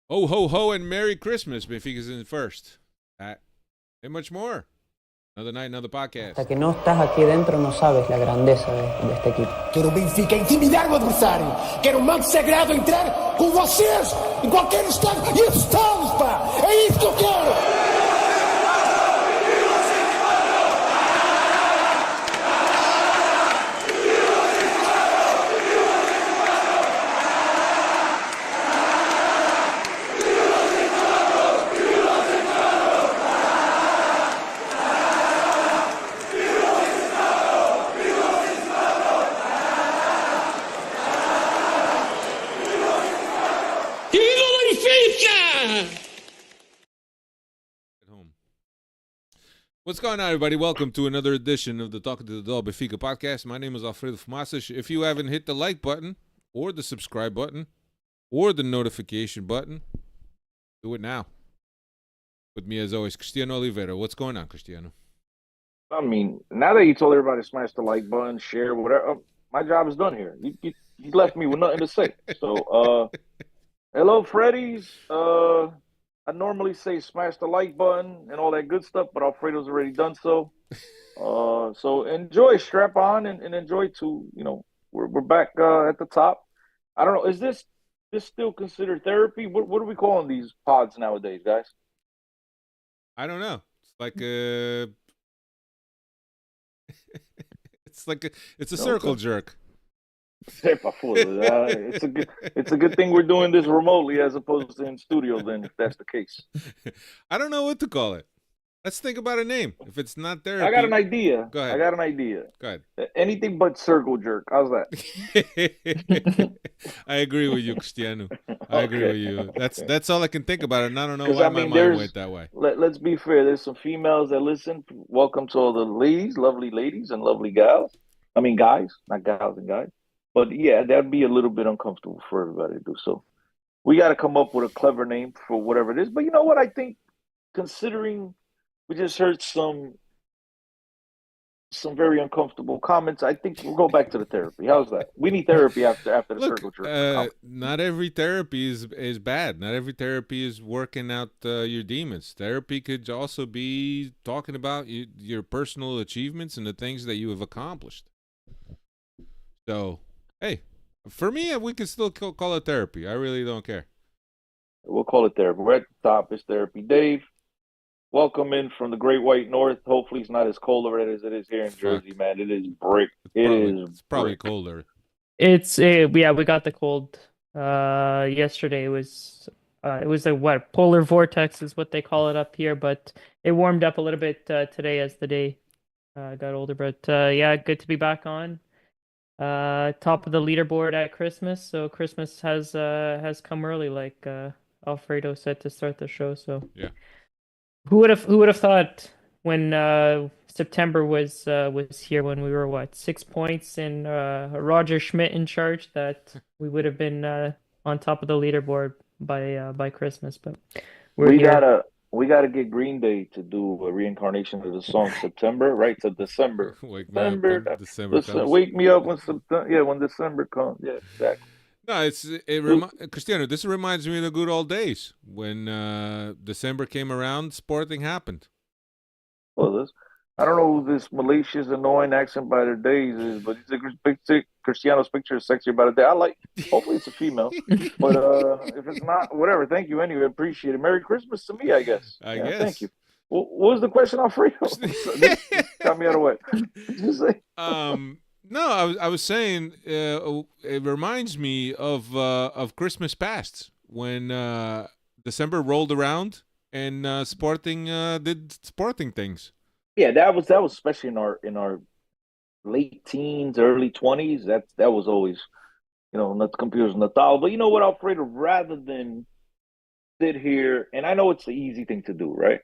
Ho, ho, ho, and Merry Christmas. Benfica's in first. That and much more. Another night, another podcast. Hasta que no estás aquí dentro no sabes la grandeza de este equipo. Quero o Benfica intimidar o adversário. Quero o manto sagrado entrar com vocês em qualquer estádio. E estamos, pá! É isso que eu quero! What's going on, everybody? Welcome to another edition of the Talking to the Dog Benfica podcast. My name is Alfredo Fumaças. If you haven't hit the like button, or the subscribe button, or the notification button, do it now. With me, as always, Cristiano Oliveira. What's going on, Cristiano? I mean, now that you told everybody to smash the like button, share, whatever, my job is done here. You left me with nothing to say. So, hello, Freddy's. I normally say smash the like button and all that good stuff, but Alfredo's already done so. So enjoy, strap on, and enjoy too. You know, we're back at the top. I don't know, is this still considered therapy? What are we calling these pods nowadays, guys? I don't know. It's like a it's a circle jerk. It's a good thing we're doing this remotely as opposed to in studio. Then, if that's the case, I don't know what to call it. Let's think about a name. If it's not therapy, I got an idea. Go ahead. I got an idea. Go ahead. Anything but circle jerk. How's that? I agree with you, Cristiano. I agree with you. That's all I can think about it, and I don't know 'Cause, why I mean, my mind went that way. Let's be fair. There's some females that listen. Welcome to all the ladies, lovely ladies and lovely gals. I mean, guys, not gals and guys. But yeah, that'd be a little bit uncomfortable for everybody to do. So we got to come up with a clever name for whatever it is. But you know what? I think, considering we just heard some very uncomfortable comments, I think we'll go back to the therapy. How's that? We need therapy after the Look, circle jerk. not every therapy is bad. Not every therapy is working out your demons. Therapy could also be talking about your personal achievements and the things that you have accomplished. So, hey, for me, we can still call it therapy. I really don't care. We'll call it therapy. We're at the top. It's therapy. Dave, welcome in from the Great White North. Hopefully, it's not as cold over there as it is here in Jersey, man. It is brick. It's probably colder. It's yeah, we got the cold. Yesterday it was a polar vortex is what they call it up here, but it warmed up a little bit today as the day got older. But yeah, good to be back on. Top of the leaderboard at Christmas, so Christmas has come early, like Alfredo said to start the show. So yeah, who would have thought when September was here, when we were 6 points and Roger Schmidt in charge, that we would have been on top of the leaderboard by Christmas. But we gotta get Green Day to do a reincarnation of the song September, right? To December. Wake me up when December comes. Wake me up when September. Yeah, when December comes. Yeah, exactly. No, Cristiano, this reminds me of the good old days when December came around. Sporting happened. Well, I don't know who this malicious, annoying accent by their days is, but Cristiano's picture is sexy about a day. I like. Hopefully, it's a female, but if it's not, whatever. Thank you anyway. Appreciate it. Merry Christmas to me, I guess. I guess. Thank you. What was the question, Alfredo? Got me out of the way. Just say. No, I was saying it reminds me of Christmas past when December rolled around and Sporting did Sporting things. Yeah, that was especially in our late teens, early 20s. That was always, not computers Natal. But you know what, Alfredo? Rather than sit here, and I know it's the easy thing to do, right?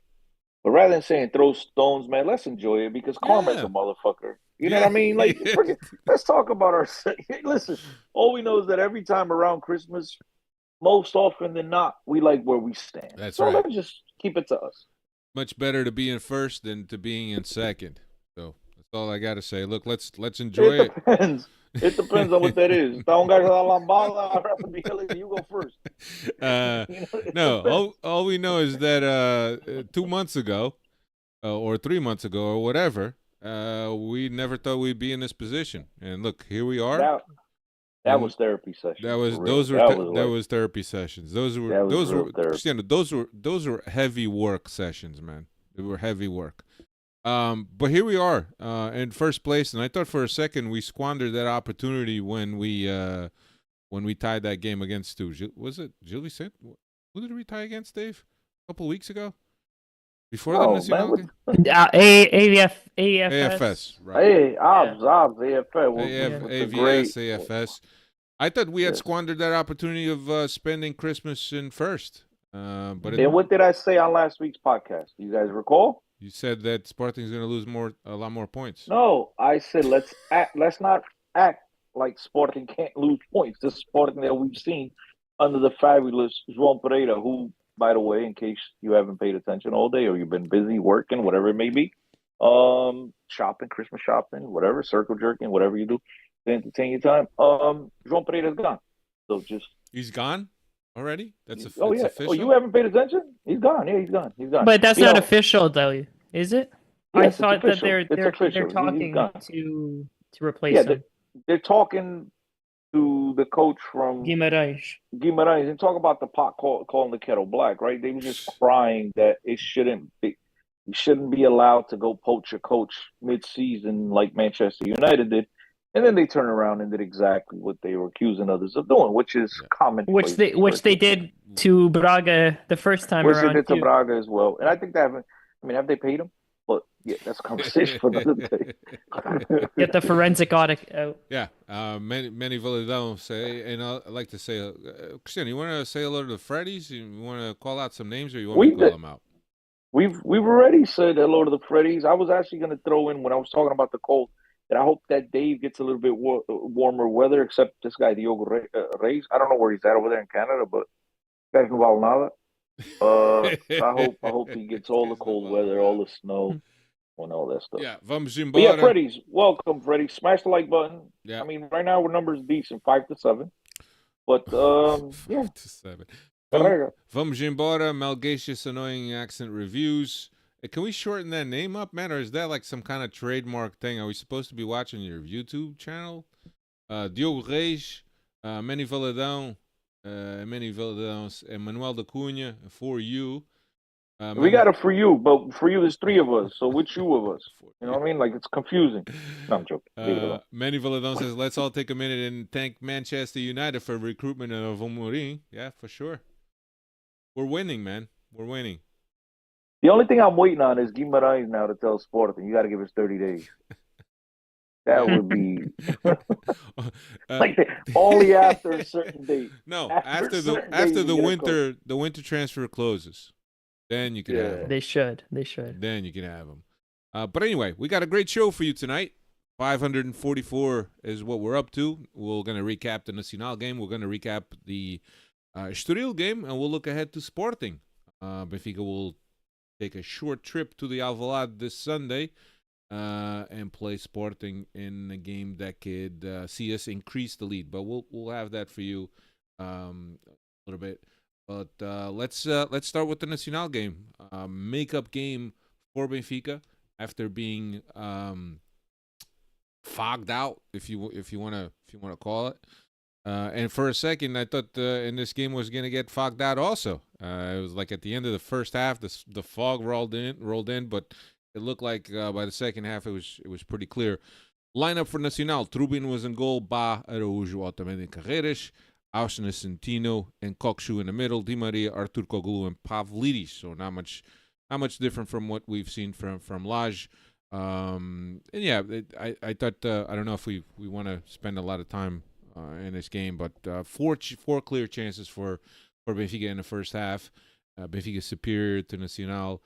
But rather than saying throw stones, man, let's enjoy it because karma's a motherfucker. You know what I mean? Like, let's talk about our. Listen, all we know is that every time around Christmas, most often than not, we like where we stand. That's so right. Let's just keep it to us. Much better to be in first than to being in second. So that's all I got to say. Look, let's enjoy it. Depends. It depends on what that is. Está un gallo de la lambada, I'd rather be Hillary. You go first. It No, depends. all we know is that 2 months ago, or 3 months ago, or whatever, we never thought we'd be in this position. And look, here we are. That And was therapy session. that was for real. that was therapy sessions. Those were that was real therapy. Cristiano, those were heavy work sessions, man. They were heavy work. But here we are in first place, and I thought for a second we squandered that opportunity when we tied that game against was it Gil Vicente? Who did we tie against, Dave? A couple of weeks ago, before the Nacional game. AFS, right? Hey, AFS. AFS. I thought we had squandered that opportunity of spending Christmas in first. But and what did I say on last week's podcast? Do you guys recall? You said that Sporting's going to lose a lot more points. No, I said let's not act like Sporting can't lose points. This Sporting that we've seen under the fabulous João Pereira, who, by the way, in case you haven't paid attention all day or you've been busy working, whatever it may be, shopping, Christmas shopping, whatever, circle jerking, whatever you do to entertain your time. João Pereira's gone. So he's gone already? That's official? Oh, you haven't paid attention? He's gone. Yeah, he's gone. But that's not official, though, is it? Yes, I thought that they're talking to replace him. They're talking to the coach from Guimarães. And talk about the pot calling the kettle black, right? They were just crying that it shouldn't be. You shouldn't be allowed to go poach a coach mid-season like Manchester United did. And then they turned around and did exactly what they were accusing others of doing, which is common. Which they did to Braga the first time around. Which they did to Braga as well. And I think have they paid him? But yeah, that's a conversation for another day. Get the forensic audit out. Yeah, many Villadão say, and I'd like to say, Cristiano, you want to say hello to the Freddies? You want to call out some names, or you want me to call them out? We've already said hello to the Freddies. I was actually going to throw in when I was talking about the cold. And I hope that Dave gets a little bit warmer weather, except this guy, Diogo Reis. I don't know where he's at over there in Canada, but guy's no vale nada. I hope he gets all the cold weather, all the snow, and all that stuff. Yeah, vamos embora. But yeah, Freddy's, welcome, Freddy. Smash the like button. Yeah. I mean, right now our number is decent, 5-7. But 5-7. Vamos embora. Malgacious Annoying Accent Reviews. Can we shorten that name up, man, or is that like some kind of trademark thing? Are we supposed to be watching your YouTube channel? Diogo Reis, Manny Villadão, Emmanuel da Cunha, For You. We got it for you, but for you there's three of us, so which you of us? You know what I mean? Like, it's confusing. No, I'm joking. Manny Villadão says, let's all take a minute and thank Manchester United for recruitment of Amorim. Yeah, for sure. We're winning, man. We're winning. The only thing I'm waiting on is Guimarães now to tell Sporting, you got to give us 30 days. That would be like only after a certain date. No, after the winter transfer closes, then you can have them. They should. Then you can have them. But anyway, we got a great show for you tonight. 544 is what we're up to. We're going to recap the Nacional game. We're going to recap the Estoril game, and we'll look ahead to Sporting. Benfica will take a short trip to the Alvalade this Sunday and play Sporting in a game that could see us increase the lead. But we'll have that for you a little bit. But let's start with the Nacional game. Makeup game for Benfica after being fogged out, if you want to call it. And for a second, I thought in this game was going to get fogged out also. It was like at the end of the first half, the fog rolled in, but it looked like by the second half it was pretty clear. Lineup for Nacional: Trubin was in goal, Ba, Araújo, Otamendi, Carreras, Austin, Centino, and Kokshu in the middle. Di Maria, Artur Koglu, and Pavlidis. So not much different from what we've seen from Lage. And yeah, I thought I don't know if we want to spend a lot of time in this game, but four clear chances for Benfica in the first half. Benfica superior to Nacional.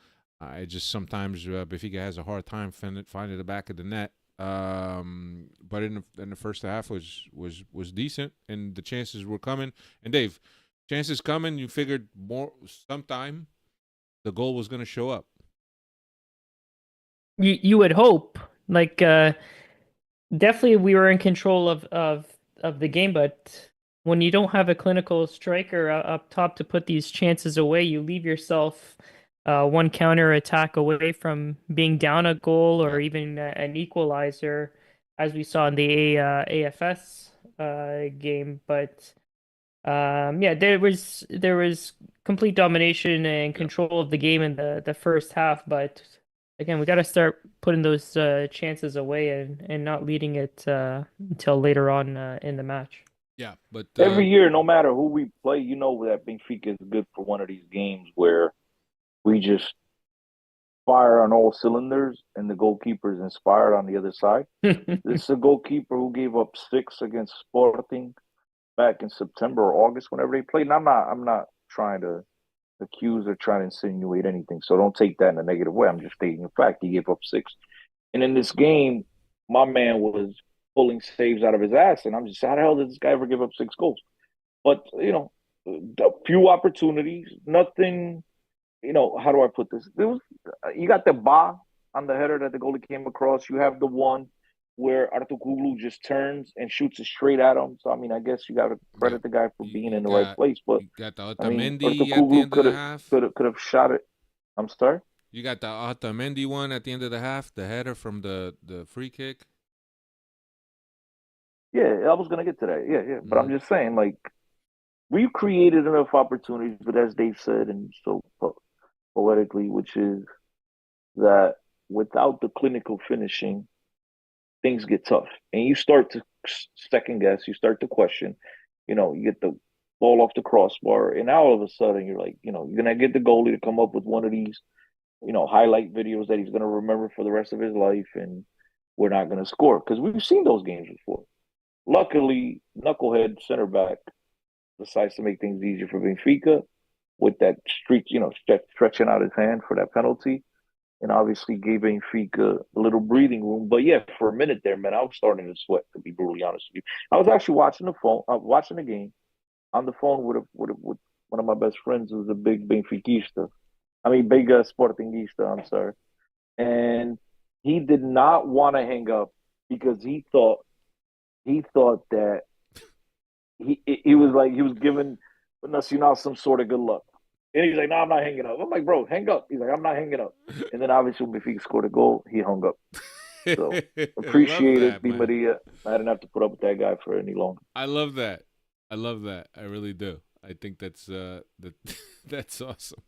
Just sometimes Benfica has a hard time finding the back of the net. But in the first half was decent, and the chances were coming. And Dave, chances coming. You figured sometime the goal was going to show up. You would hope, like definitely we were in control of the game, but when you don't have a clinical striker up top to put these chances away, you leave yourself one counter attack away from being down a goal or even an equalizer, as we saw in the AFS game. But yeah, there was complete domination and Yeah. control of the game in the first half, but again, we got to start putting those chances away and not leading it until later on in the match. Yeah, but Every year, no matter who we play, you know that Benfica is good for one of these games where we just fire on all cylinders and the goalkeeper is inspired on the other side. This is a goalkeeper who gave up 6 against Sporting back in September or August, whenever they played. And I'm not trying to accuse or trying to insinuate anything. So don't take that in a negative way. I'm just stating the fact he gave up 6. And in this game, my man was pulling saves out of his ass. And I'm just, how the hell did this guy ever give up 6 goals? But, a few opportunities, nothing, how do I put this? There was, you got the ba on the header that the goalie came across. You have the one where Artukoglu just turns and shoots it straight at him. So, I mean, I guess you got to yeah, credit the guy for being in the right got place. But, you got the I mean, Otamendi at the Artukoglu end of the half. could have shot it. I'm sorry? You got the Otamendi one at the end of the half, the header from the free kick. Yeah, I was going to get to that. Yeah. But I'm just saying, like, we've created enough opportunities, but as Dave said, and so poetically, which is that without the clinical finishing, things get tough. And you start to second guess, you start to question, you get the ball off the crossbar, and now all of a sudden you're like, you're going to get the goalie to come up with one of these, highlight videos that he's going to remember for the rest of his life, and we're not going to score. Because we've seen those games before. Luckily, Knucklehead center back decides to make things easier for Benfica with that streak, stretching out his hand for that penalty, and obviously gave Benfica a little breathing room. But yeah, for a minute there, man, I was starting to sweat. To be brutally honest with you, I was actually watching the game on the phone with one of my best friends who's a big Benfiquista. I mean, big Sportingista. I'm sorry, and he did not want to hang up because he thought that he was like he was giving Nacional some sort of good luck. And he's like, no, I'm not hanging up. I'm like, bro, hang up. He's like, I'm not hanging up. And then obviously when Benfica scored a goal, he hung up. So appreciate it, Di Maria. I didn't have to put up with that guy for any longer. I love that. I really do. I think that's that's awesome.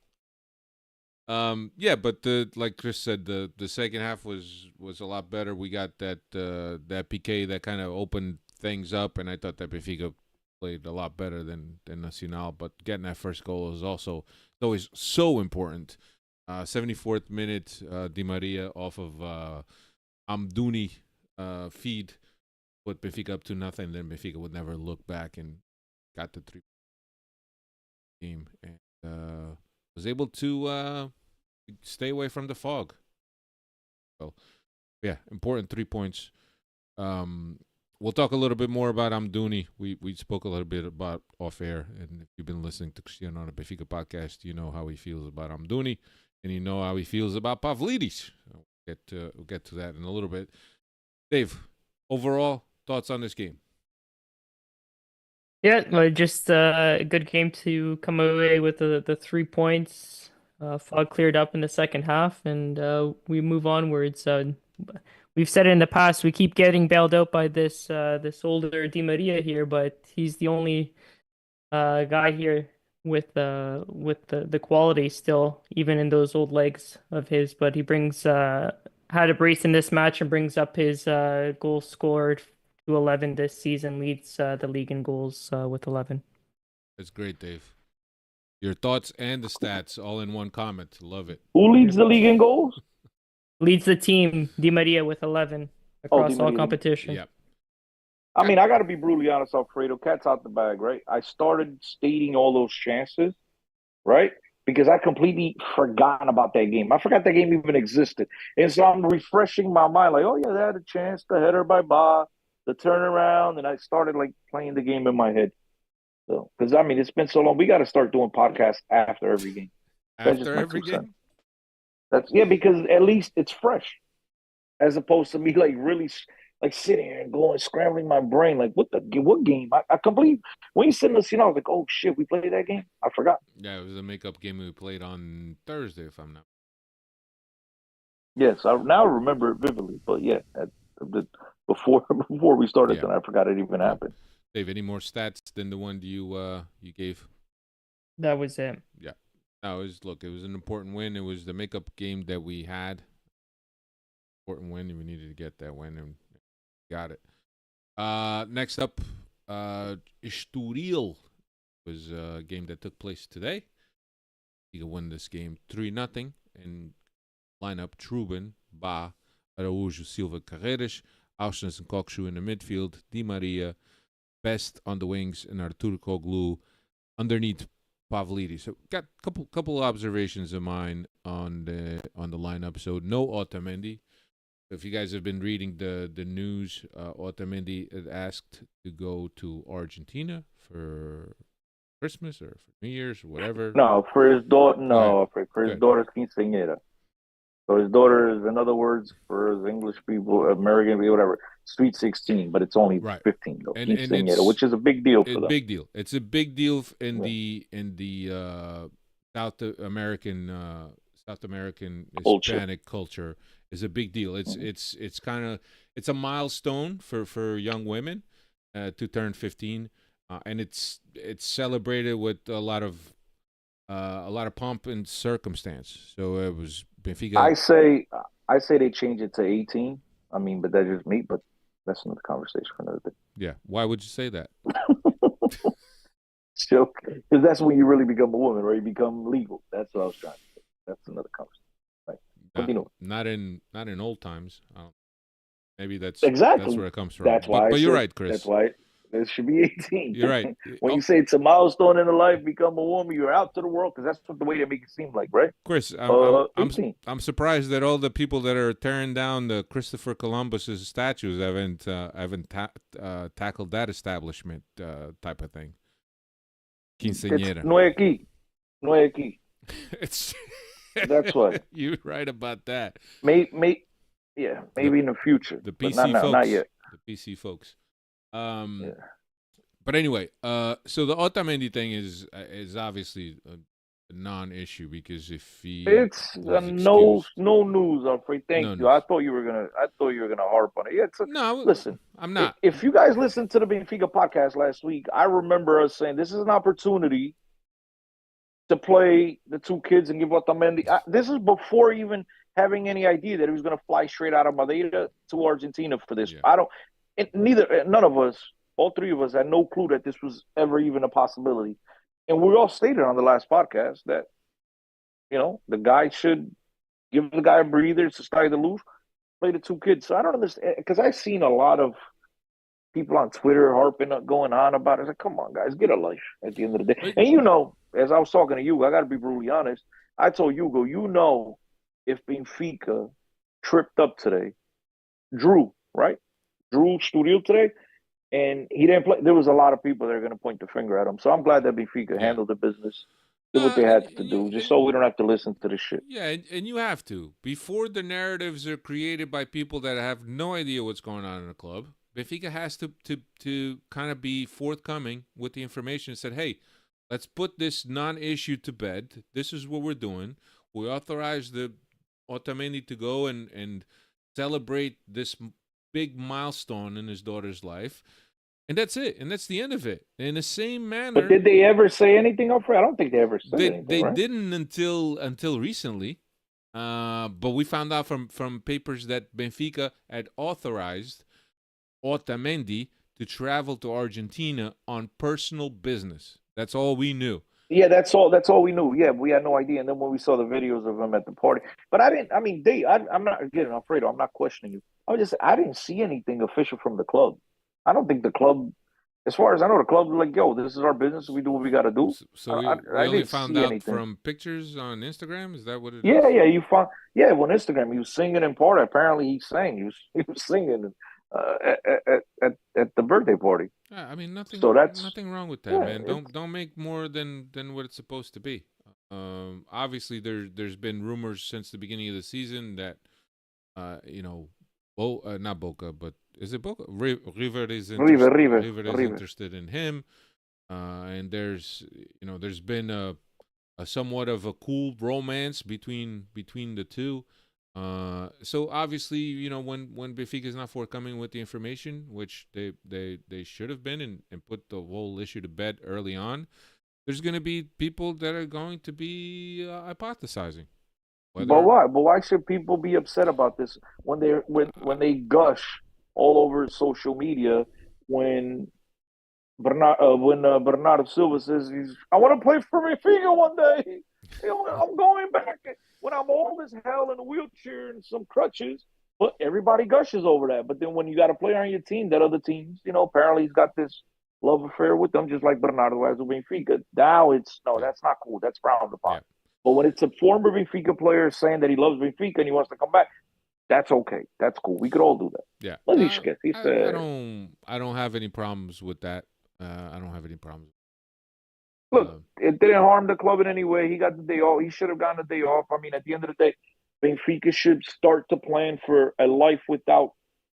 Yeah, but like Chris said, the second half was a lot better. We got that PK that kind of opened things up, and I thought that Benfica played a lot better than Nacional. But getting that first goal is also always so important. 74th minute, Di Maria off of Amdouni feed put Benfica up to nothing. Then Benfica would never look back and got the 3 game and was able to stay away from the fog. So, yeah, important 3 points. We'll talk a little bit more about Amdouni. We spoke a little bit about off air, and if you've been listening to Cristiano on the Benfica podcast, you know how he feels about Amdouni, and you know how he feels about Pavlidis. We'll get to that in a little bit. Dave, overall thoughts on this game? Yeah, just a good game to come away with the 3 points. Fog cleared up in the second half, and we move onwards. We've said it in the past, we keep getting bailed out by this older Di Maria here, but he's the only guy here with the quality still, even in those old legs of his. But he brings had a brace in this match and brings up his goals scored to 11 this season, leads the league in goals with 11. That's great, Dave. Your thoughts and the stats all in one comment. Love it. Who leads the league in goals? Leads the team, Di Maria with 11 across all competition. Yeah. I mean, I got to be brutally honest, Alfredo. Cat's out the bag, right? I started stating all those chances, right? Because I completely forgotten about that game. I forgot that game even existed. And so I'm refreshing my mind like, oh, yeah, they had a chance. The header by Ba, the turnaround. And I started, like, playing the game in my head. So, because, I mean, it's been so long. We got to start doing podcasts after every game. After every game? Because at least it's fresh. As opposed to me, like, really like sitting here and going, scrambling my brain, like what game? I completely, when you said Nacional, I was like, oh shit, we played that game? I forgot. Yeah, it was a makeup game we played on Thursday, if I'm not. Yes, I now remember it vividly, but yeah, before before we started, Yeah. then I forgot it even Yeah. happened. Dave, any more stats than the one you gave? That was it. Yeah. No, it was an important win. It was the makeup game that we had. Important win, and we needed to get that win, and got it. Next up, Estoril was a game that took place today. You can win this game 3-0, and lineup Trubin, Ba, Araújo, Silva, Carreras, Ausnes and Kokshu in the midfield, Di Maria, Best on the wings, and Artur Koglu underneath Pavlidis. So got a couple observations of mine on the lineup. So no Otamendi. If you guys have been reading the news, Otamendi had asked to go to Argentina for Christmas or for New Year's or whatever. No, for his daughter. No, Right. for his daughter's quinceañera. So his daughter is, in other words, for us English people, American people, whatever, sweet 16, but it's only Right. 15 though, And it's which is a big deal for them. Big deal. It's a big deal in Yeah. the South American Culture. Hispanic culture is a big deal. It's kind of it's a milestone for young women to turn 15, and it's celebrated with a lot of pomp and circumstance. So it was Benfica. I say they change it to 18. I mean, but that's just me. But that's another conversation for another day. Yeah. Why would you say that? So, because that's when you really become a woman, right? You become legal. That's what I was trying to say. That's another conversation. Not in old times. Maybe that's exactly where it comes from. That's why. But you're right, Chris. That's why it should be 18. You're right. When you say it's a milestone in the life, become a woman, you're out to the world, because that's what the way they make it seem like, right? Chris, 18. I'm surprised that all the people that are tearing down the Christopher Columbus's statues haven't tackled that establishment type of thing. Quinceañera. No es aquí. It's That's why. You're right about that. Maybe in the future. The but PC folks. not yet. The PC folks. Yeah. But anyway, so the Otamendi thing is obviously a non-issue, because if he it's no news, Alfred. Thank you. News. I thought you were gonna harp on it. Yeah, no, listen, I'm not. If you guys listened to the Benfica podcast last week, I remember us saying this is an opportunity to play the two kids and give Otamendi. This is before even having any idea that he was going to fly straight out of Madeira to Argentina for this. Yeah. None of us, all three of us, had no clue that this was ever even a possibility. And we all stated on the last podcast that, the guy should give the guy a breather. It's a start to lose, play the two kids. So I don't understand, because I've seen a lot of people on Twitter harping up, going on about it. It's like, come on, guys, get a life at the end of the day. And as I was talking to you, I got to be brutally honest. I told Hugo, if Benfica tripped up today, Drew Estoril today, and he didn't play, there was a lot of people that are going to point the finger at him. So I'm glad that Benfica handled the business, did what they had to do, just so we don't have to listen to this shit. Yeah, and you have to. Before the narratives are created by people that have no idea what's going on in the club, Benfica has to kind of be forthcoming with the information and said, hey, let's put this non-issue to bed. This is what we're doing. We authorize the Otamendi to go and celebrate this big milestone in his daughter's life. And that's it. And that's the end of it. In the same manner. But did they ever say anything, Alfred? I don't think they ever said anything. They right? didn't until recently. But we found out from papers that Benfica had authorized Otamendi to travel to Argentina on personal business. That's all we knew. Yeah, that's all we knew. Yeah, we had no idea. And then when we saw the videos of him at the party, but I'm not, again, Alfredo, I'm not questioning you. I didn't see anything official from the club. I don't think the club, as far as I know, the club was like, yo, this is our business. We do what we got to do. So we only found out from pictures on Instagram? Is that what it is? Yeah, you found, on Instagram, he was singing in part. Apparently he sang. He was singing at the birthday party. Yeah, I mean, nothing wrong with that, man. Don't make more than what it's supposed to be. Obviously there's been rumors since the beginning of the season that not Boca, but is it Boca? River is River. interested in him, and there's been a somewhat of a cool romance between the two. So obviously, when Benfica is not forthcoming with the information, which they should have been, and put the whole issue to bed early on, there's going to be people that are going to be hypothesizing. But why? But why should people be upset about this when they gush all over social media when Bernardo Silva says I want to play for Benfica one day. I'm going back when I'm old as hell in a wheelchair and some crutches. But everybody gushes over that. But then when you got a player on your team that other teams, apparently he's got this love affair with them, just like Bernardo has with Benfica. Now that's not cool. That's frowned upon. Yeah. But when it's a former Benfica player saying that he loves Benfica and he wants to come back, that's okay. That's cool. We could all do that. Yeah. I don't have any problems with that. I don't have any problems. Look, it didn't harm the club in any way. He got the day off. He should have gotten the day off. I mean, at the end of the day, Benfica should start to plan for a life without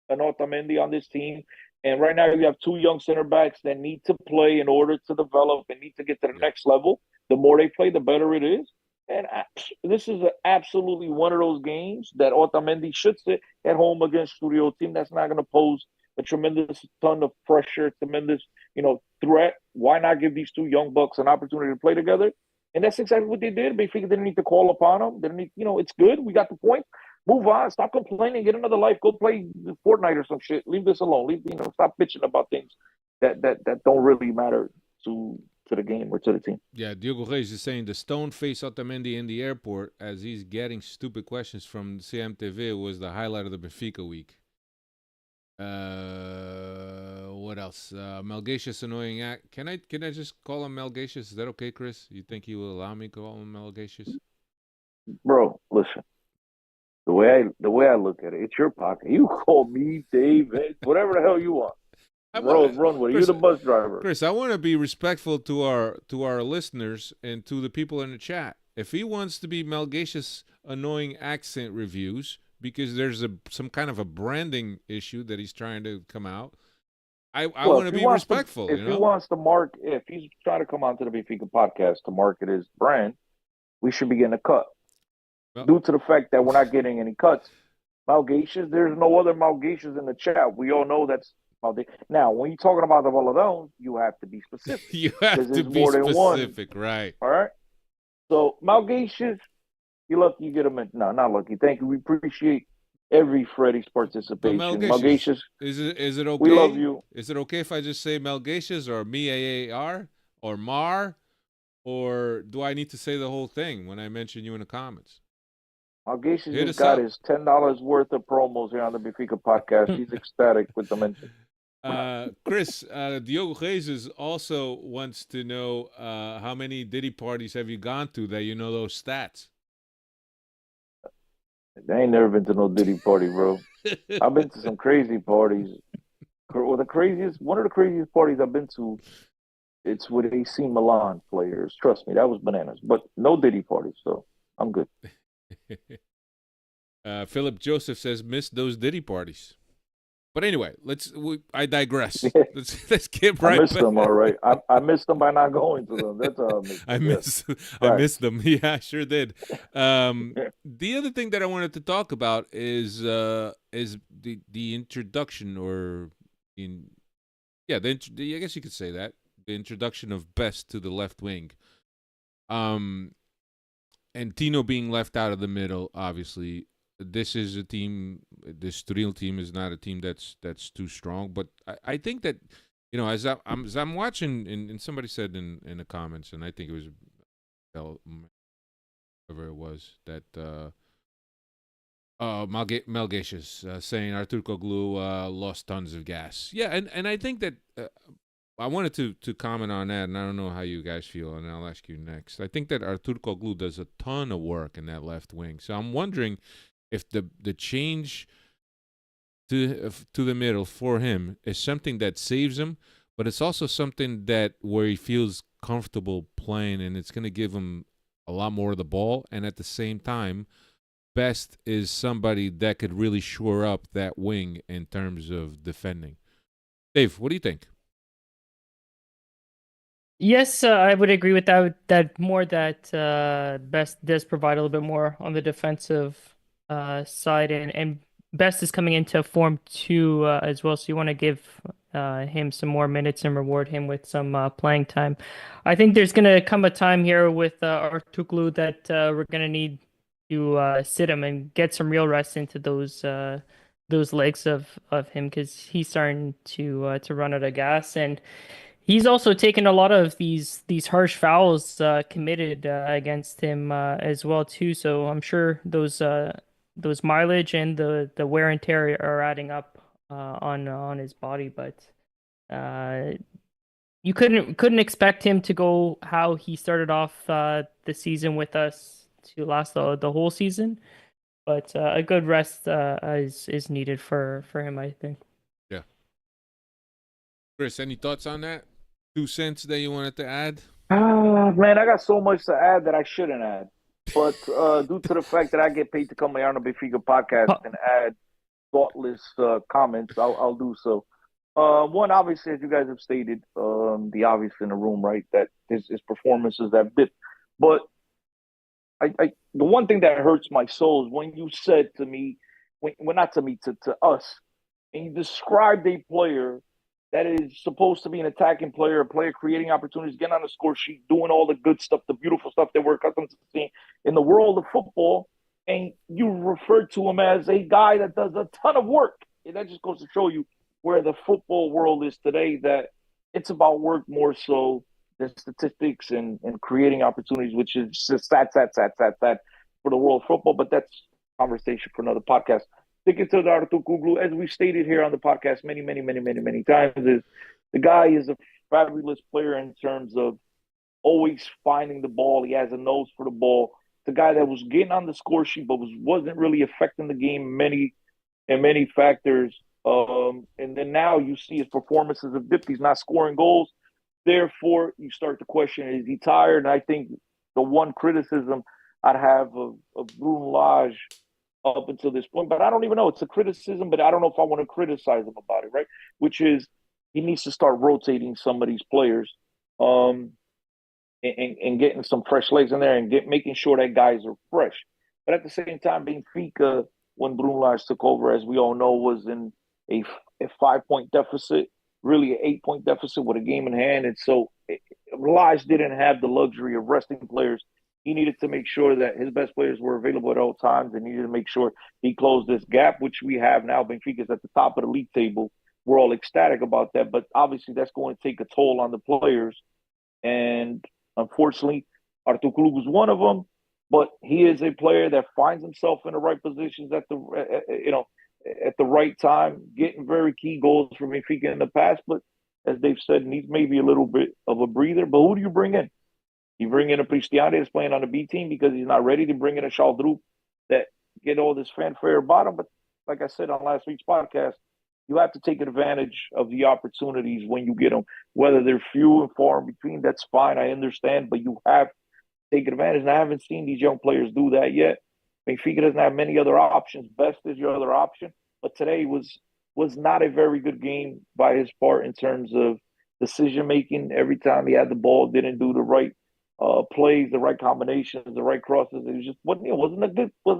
an Otamendi on this team. And right now, you have two young center backs that need to play in order to develop and need to get to the next level. The more they play, the better it is. And this is absolutely one of those games that Otamendi should sit at home against Estoril team that's not going to pose a tremendous ton of pressure, tremendous, threat. Why not give these two young bucks an opportunity to play together? And that's exactly what they did. Benfica didn't need to call upon them. They didn't need, it's good. We got the point. Move on. Stop complaining. Get another life. Go play Fortnite or some shit. Leave this alone. Stop bitching about things that don't really matter to the game or to the team. Yeah, Diogo Reis is saying the stone-faced Otamendi in the airport as he's getting stupid questions from CMTV was the highlight of the Benfica week. What else? Melgacious annoying act. Can I just call him Melgacious? Is that okay, Chris? You think he will allow me to call him Melgacious? Bro, listen. The way I look at it, it's your pocket. You call me Dave, whatever the hell you want. Run with it. You're the bus driver. Chris, I want to be respectful to our listeners and to the people in the chat. If he wants to be Melgacious annoying accent reviews because there's some kind of a branding issue that he's trying to come out, I want to be respectful. If he wants to if he's trying to come onto the Benfica podcast to market his brand, we should be getting a cut. Well, due to the fact that we're not getting any cuts. Malgacious, there's no other Malgacious in the chat. We all know that's Malgacious. Now, when you're talking about the Valadon, you have to be specific. You have to be specific, right. All right? So, Malgacious, you're lucky you get him in. No, not lucky. Thank you. We appreciate every Freddy's participation. Malgacious, is it okay? We love you. Is it okay if I just say Malgacious or M-A-A-R or Mar? Or do I need to say the whole thing when I mention you in the comments? Malgacious just got his $10 worth of promos here on the Benfica podcast. He's ecstatic with the mention. Chris, Diogo Jesus also wants to know how many Diddy parties have you gone to that you know those stats? I ain't never been to no Diddy party, bro. I've been to some crazy parties. Well, one of the craziest parties I've been to, it's with AC Milan players. Trust me, that was bananas. But no Diddy parties, so I'm good. Philip Joseph says, miss those Diddy parties. But anyway, I digress. Let's get right back. I missed them, all right. I missed them by not going to them. That's how I missed them. I missed them. Yeah, I sure did. The other thing that I wanted to talk about is the introduction, I guess you could say that, the introduction of Best to the left wing. And Tino being left out of the middle, obviously. This is a team. This Estoril team is not a team that's too strong. But I think that as I'm watching, and somebody said in the comments, and I think it was whoever it was that Melgacious saying Artur Koglu lost tons of gas. Yeah, and I think that I wanted to comment on that, and I don't know how you guys feel, and I'll ask you next. I think that Artur Koglu does a ton of work in that left wing, so I'm wondering if the change to the middle for him is something that saves him, but it's also something where he feels comfortable playing, and it's going to give him a lot more of the ball, and at the same time, Best is somebody that could really shore up that wing in terms of defending. Dave, what do you think? Yes, I would agree with that. That more that Best does provide a little bit more on the defensive side, and Best is coming into form too as well. So you want to give him some more minutes and reward him with some playing time. I think there's gonna come a time here with Artuklu that we're gonna need to sit him and get some real rest into those legs of him because he's starting to run out of gas and. He's also taken a lot of these harsh fouls committed against him as well too. So I'm sure those mileage and the wear and tear are adding up on his body. But uh, you couldn't expect him to go how he started off the season with us to last the whole season. But a good rest is needed for him, I think. Yeah. Chris, any thoughts on that? 2 cents that you wanted to add? Man, I got so much to add that I shouldn't add. But due to the fact that I get paid to come here on the Benfica podcast and add thoughtless comments, I'll do so. One, obviously, as you guys have stated, the obvious in the room, right, that his performances have dipped. But the one thing that hurts my soul is when you said to me, when not to me, to us, and you described a player that is supposed to be an attacking player, a player creating opportunities, getting on the score sheet, doing all the good stuff, the beautiful stuff that we're accustomed to seeing in the world of football, and you refer to him as a guy that does a ton of work. And that just goes to show you where the football world is today, that it's about work more so than statistics and creating opportunities, which is just that for the world of football. But that's conversation for another podcast. Sticking to the Artur Kuglu, as we've stated here on the podcast many times, is the guy is a fabulous player in terms of always finding the ball. He has a nose for the ball. The guy that was getting on the score sheet, but wasn't really affecting the game many factors. And then now you see his performances have dipped. He's not scoring goals. Therefore, you start to question: is he tired? And I think the one criticism I'd have of Bruno Lage up until this point, but I don't even know. It's a criticism, but I don't know if I want to criticize him about it, right? Which is he needs to start rotating some of these players, and getting some fresh legs in there and making sure that guys are fresh. But at the same time, Benfica, when Bruno Lage took over, as we all know, was in a 5-point deficit, really an 8-point deficit with a game in hand. And so Lage didn't have the luxury of resting players. He needed to make sure that his best players were available at all times and needed to make sure he closed this gap, which we have now. Benfica's at the top of the league table. We're all ecstatic about that, but obviously that's going to take a toll on the players. And unfortunately, Artur Klug was one of them, but he is a player that finds himself in the right positions at the right time, getting very key goals for Benfica in the past. But as they've said, needs maybe a little bit of a breather. But who do you bring in? You bring in a Cristiano that's playing on the B team because he's not ready to bring in a Chaldrup that get all this fanfare about him. But like I said on last week's podcast, you have to take advantage of the opportunities when you get them. Whether they're few and far in between, that's fine. I understand, but you have to take advantage. And I haven't seen these young players do that yet. Benfica doesn't have many other options. Best is your other option. But today was not a very good game by his part in terms of decision making. Every time he had the ball, didn't do the right plays, the right combinations, the right crosses. It was just wasn't a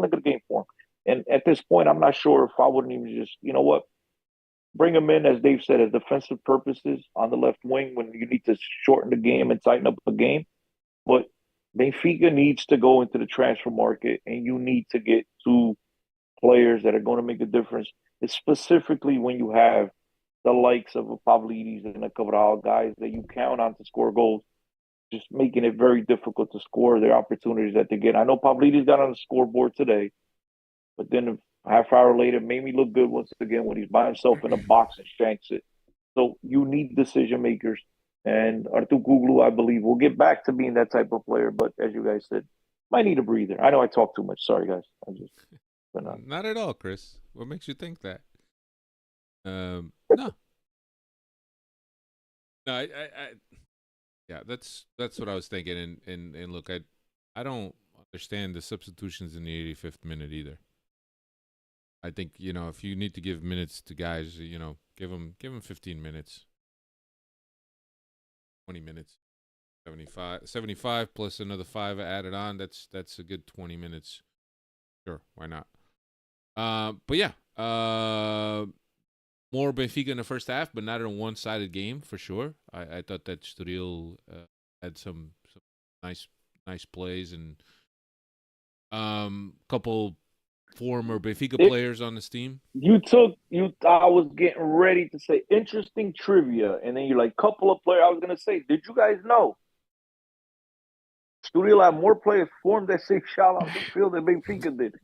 good game for him. And at this point, I'm not sure if I wouldn't even just bring him in, as Dave said, as defensive purposes on the left wing when you need to shorten the game and tighten up the game. But Benfica needs to go into the transfer market, and you need to get two players that are going to make a difference, specifically when you have the likes of a Pavlidis and a Cabral, guys that you count on to score goals, just making it very difficult to score their opportunities that they get. I know Pavlidis got on the scoreboard today, but then a half hour later made me look good once again when he's by himself in a box and shanks it. So you need decision makers. And Artur Kuglu, I believe, will get back to being that type of player. But as you guys said, might need a breather. I know I talk too much. Sorry, guys. Not at all, Chris. What makes you think that? No. No, yeah, that's what I was thinking. And look, I don't understand the substitutions in the 85th minute either. I think, if you need to give minutes to guys, give them 15 minutes, 20 minutes, 75 plus another 5 added on. That's a good 20 minutes. Sure, why not? But yeah, more Benfica in the first half, but not a one-sided game for sure. I thought that Estoril had some nice plays and couple former Benfica players on this team. I was getting ready to say interesting trivia, and then you're like, couple of players. I was gonna say, did you guys know Estoril had more players formed that Seixal on the field than Benfica did?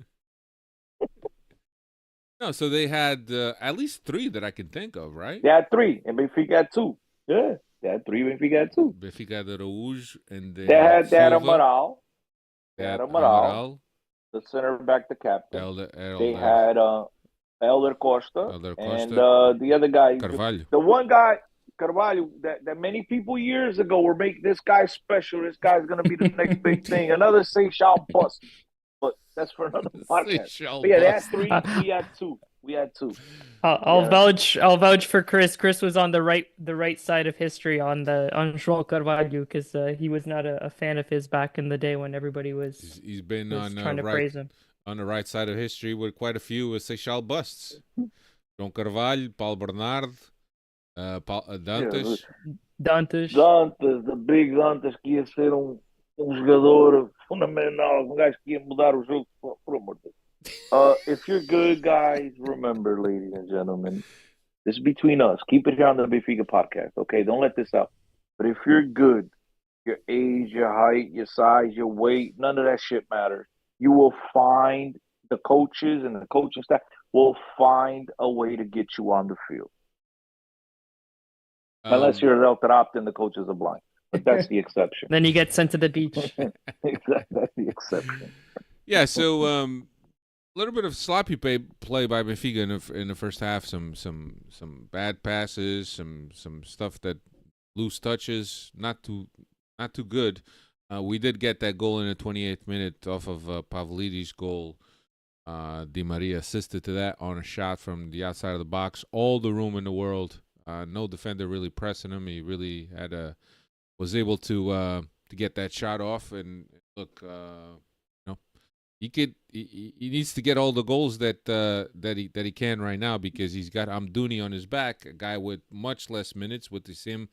No, so they had at least 3 that I can think of, right? They had 3, and Benfica had 2. Yeah, they had 3, Benfica had 2. Benfica had Araújo, and they had Silva. They had Amaral, the center back, the captain. They had Elder Costa, and the other guy, Carvalho. The one guy, Carvalho, that many people years ago were making this guy special. This guy's going to be the next big thing. Another Seixal bust. But that's for another podcast. But yeah, they had 3. We had 2. We had 2. I'll vouch for Chris. Chris was on the right side of history on João Carvalho because he was not a fan of his back in the day when everybody was. He's been trying to praise him. On the right side of history with quite a few Seixal busts. João Carvalho, Paulo Bernardo, Dantas. Dantas, the big Dantas que ia ser jogador fenomenal, guys que ia mudar o jogo, por amor de Deus. If you're good, guys, remember, ladies and gentlemen, this is between us. Keep it here on the Benfica podcast, okay? Don't let this out. But if you're good, your age, your height, your size, your weight, none of that shit matters. You will find the coaches and the coaching staff will find a way to get you on the field. Unless you're El Tarapta and the coaches are blind. But that's the exception. Then you get sent to the beach. That's the exception. Yeah, so a little bit of sloppy play by Benfica in the first half. Some bad passes, some stuff that loose touches, not too good. We did get that goal in the 28th minute off of Pavlidis' goal. Di Maria assisted to that on a shot from the outside of the box. All the room in the world. No defender really pressing him. He really was able to get that shot off. And look, he needs to get all the goals that he can right now because he's got Amdouni on his back, a guy with much less minutes with the same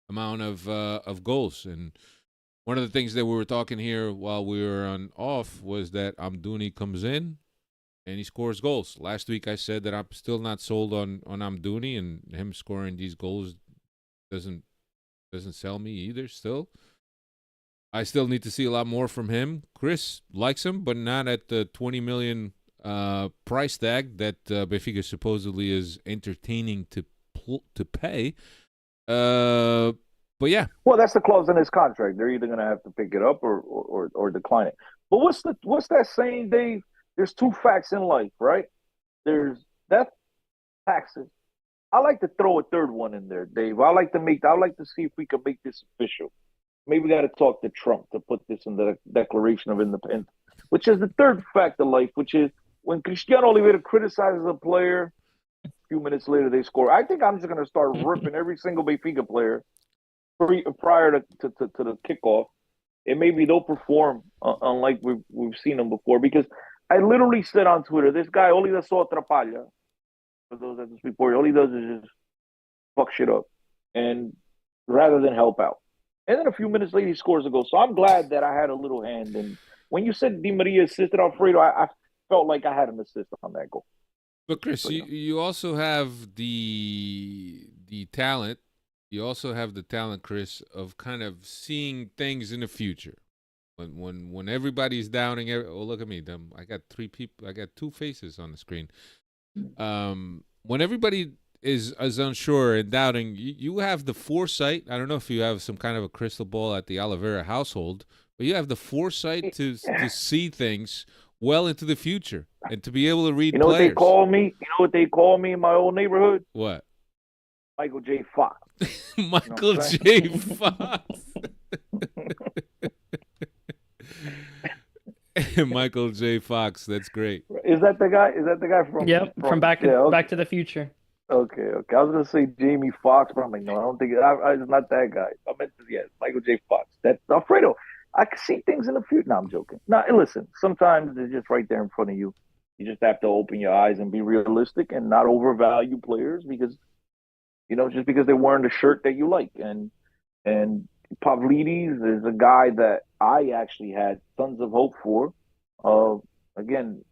amount of goals. And one of the things that we were talking here while we were on off was that Amdouni comes in and he scores goals. Last week I said that I'm still not sold on Amdouni, and him scoring these goals doesn't sell me either still. I still need to see a lot more from him. Chris likes him, but not at the 20 million price tag that Benfica supposedly is entertaining to pay. But yeah. Well, that's the clause in his contract. They're either going to have to pick it up or decline it. But what's that saying, Dave? There's 2 facts in life, right? There's death, taxes. I like to throw a third one in there, Dave. I like to see if we can make this official. Maybe we got to talk to Trump to put this in the Declaration of Independence, which is the third fact of life, which is when Cristiano Oliveira criticizes a player, a few minutes later they score. I think I'm just going to start ripping every single Benfica player prior to the kickoff, and maybe they'll perform unlike we've seen them before. Because I literally said on Twitter, this guy only does só atrapalha. For those that speak for, all he does is just fuck shit up, and rather than help out. And then a few minutes later, he scores a goal. So I'm glad that I had a little hand. And when you said Di Maria assisted Alfredo, I felt like I had an assist on that goal. But Chris, you also have the talent. You also have the talent, Chris, of kind of seeing things in the future. When everybody's downing, oh look at me, I got 3 people. I got 2 faces on the screen. When everybody is unsure and doubting, you have the foresight. I don't know if you have some kind of a crystal ball at the Oliveira household, but you have the foresight to see things well into the future and to be able to read players. What they call me? You know what they call me in my old neighborhood? What? Michael J. Fox. Michael J. Fox. Michael J. Fox. That's great. Is that the guy? Is that the guy from? Yep, from Back Yeah. Okay. Back to the Future. Okay. I was gonna say Jamie Foxx, but I'm like, no, I don't think it's not that guy. I meant to, yeah, Michael J. Fox. That's Alfredo. I can see things in the future. No, I'm joking. No, listen. Sometimes they're just right there in front of you. You just have to open your eyes and be realistic and not overvalue players because just because they're wearing the shirt that you like. And Pavlidis is a guy that I actually had tons of hope for. Again,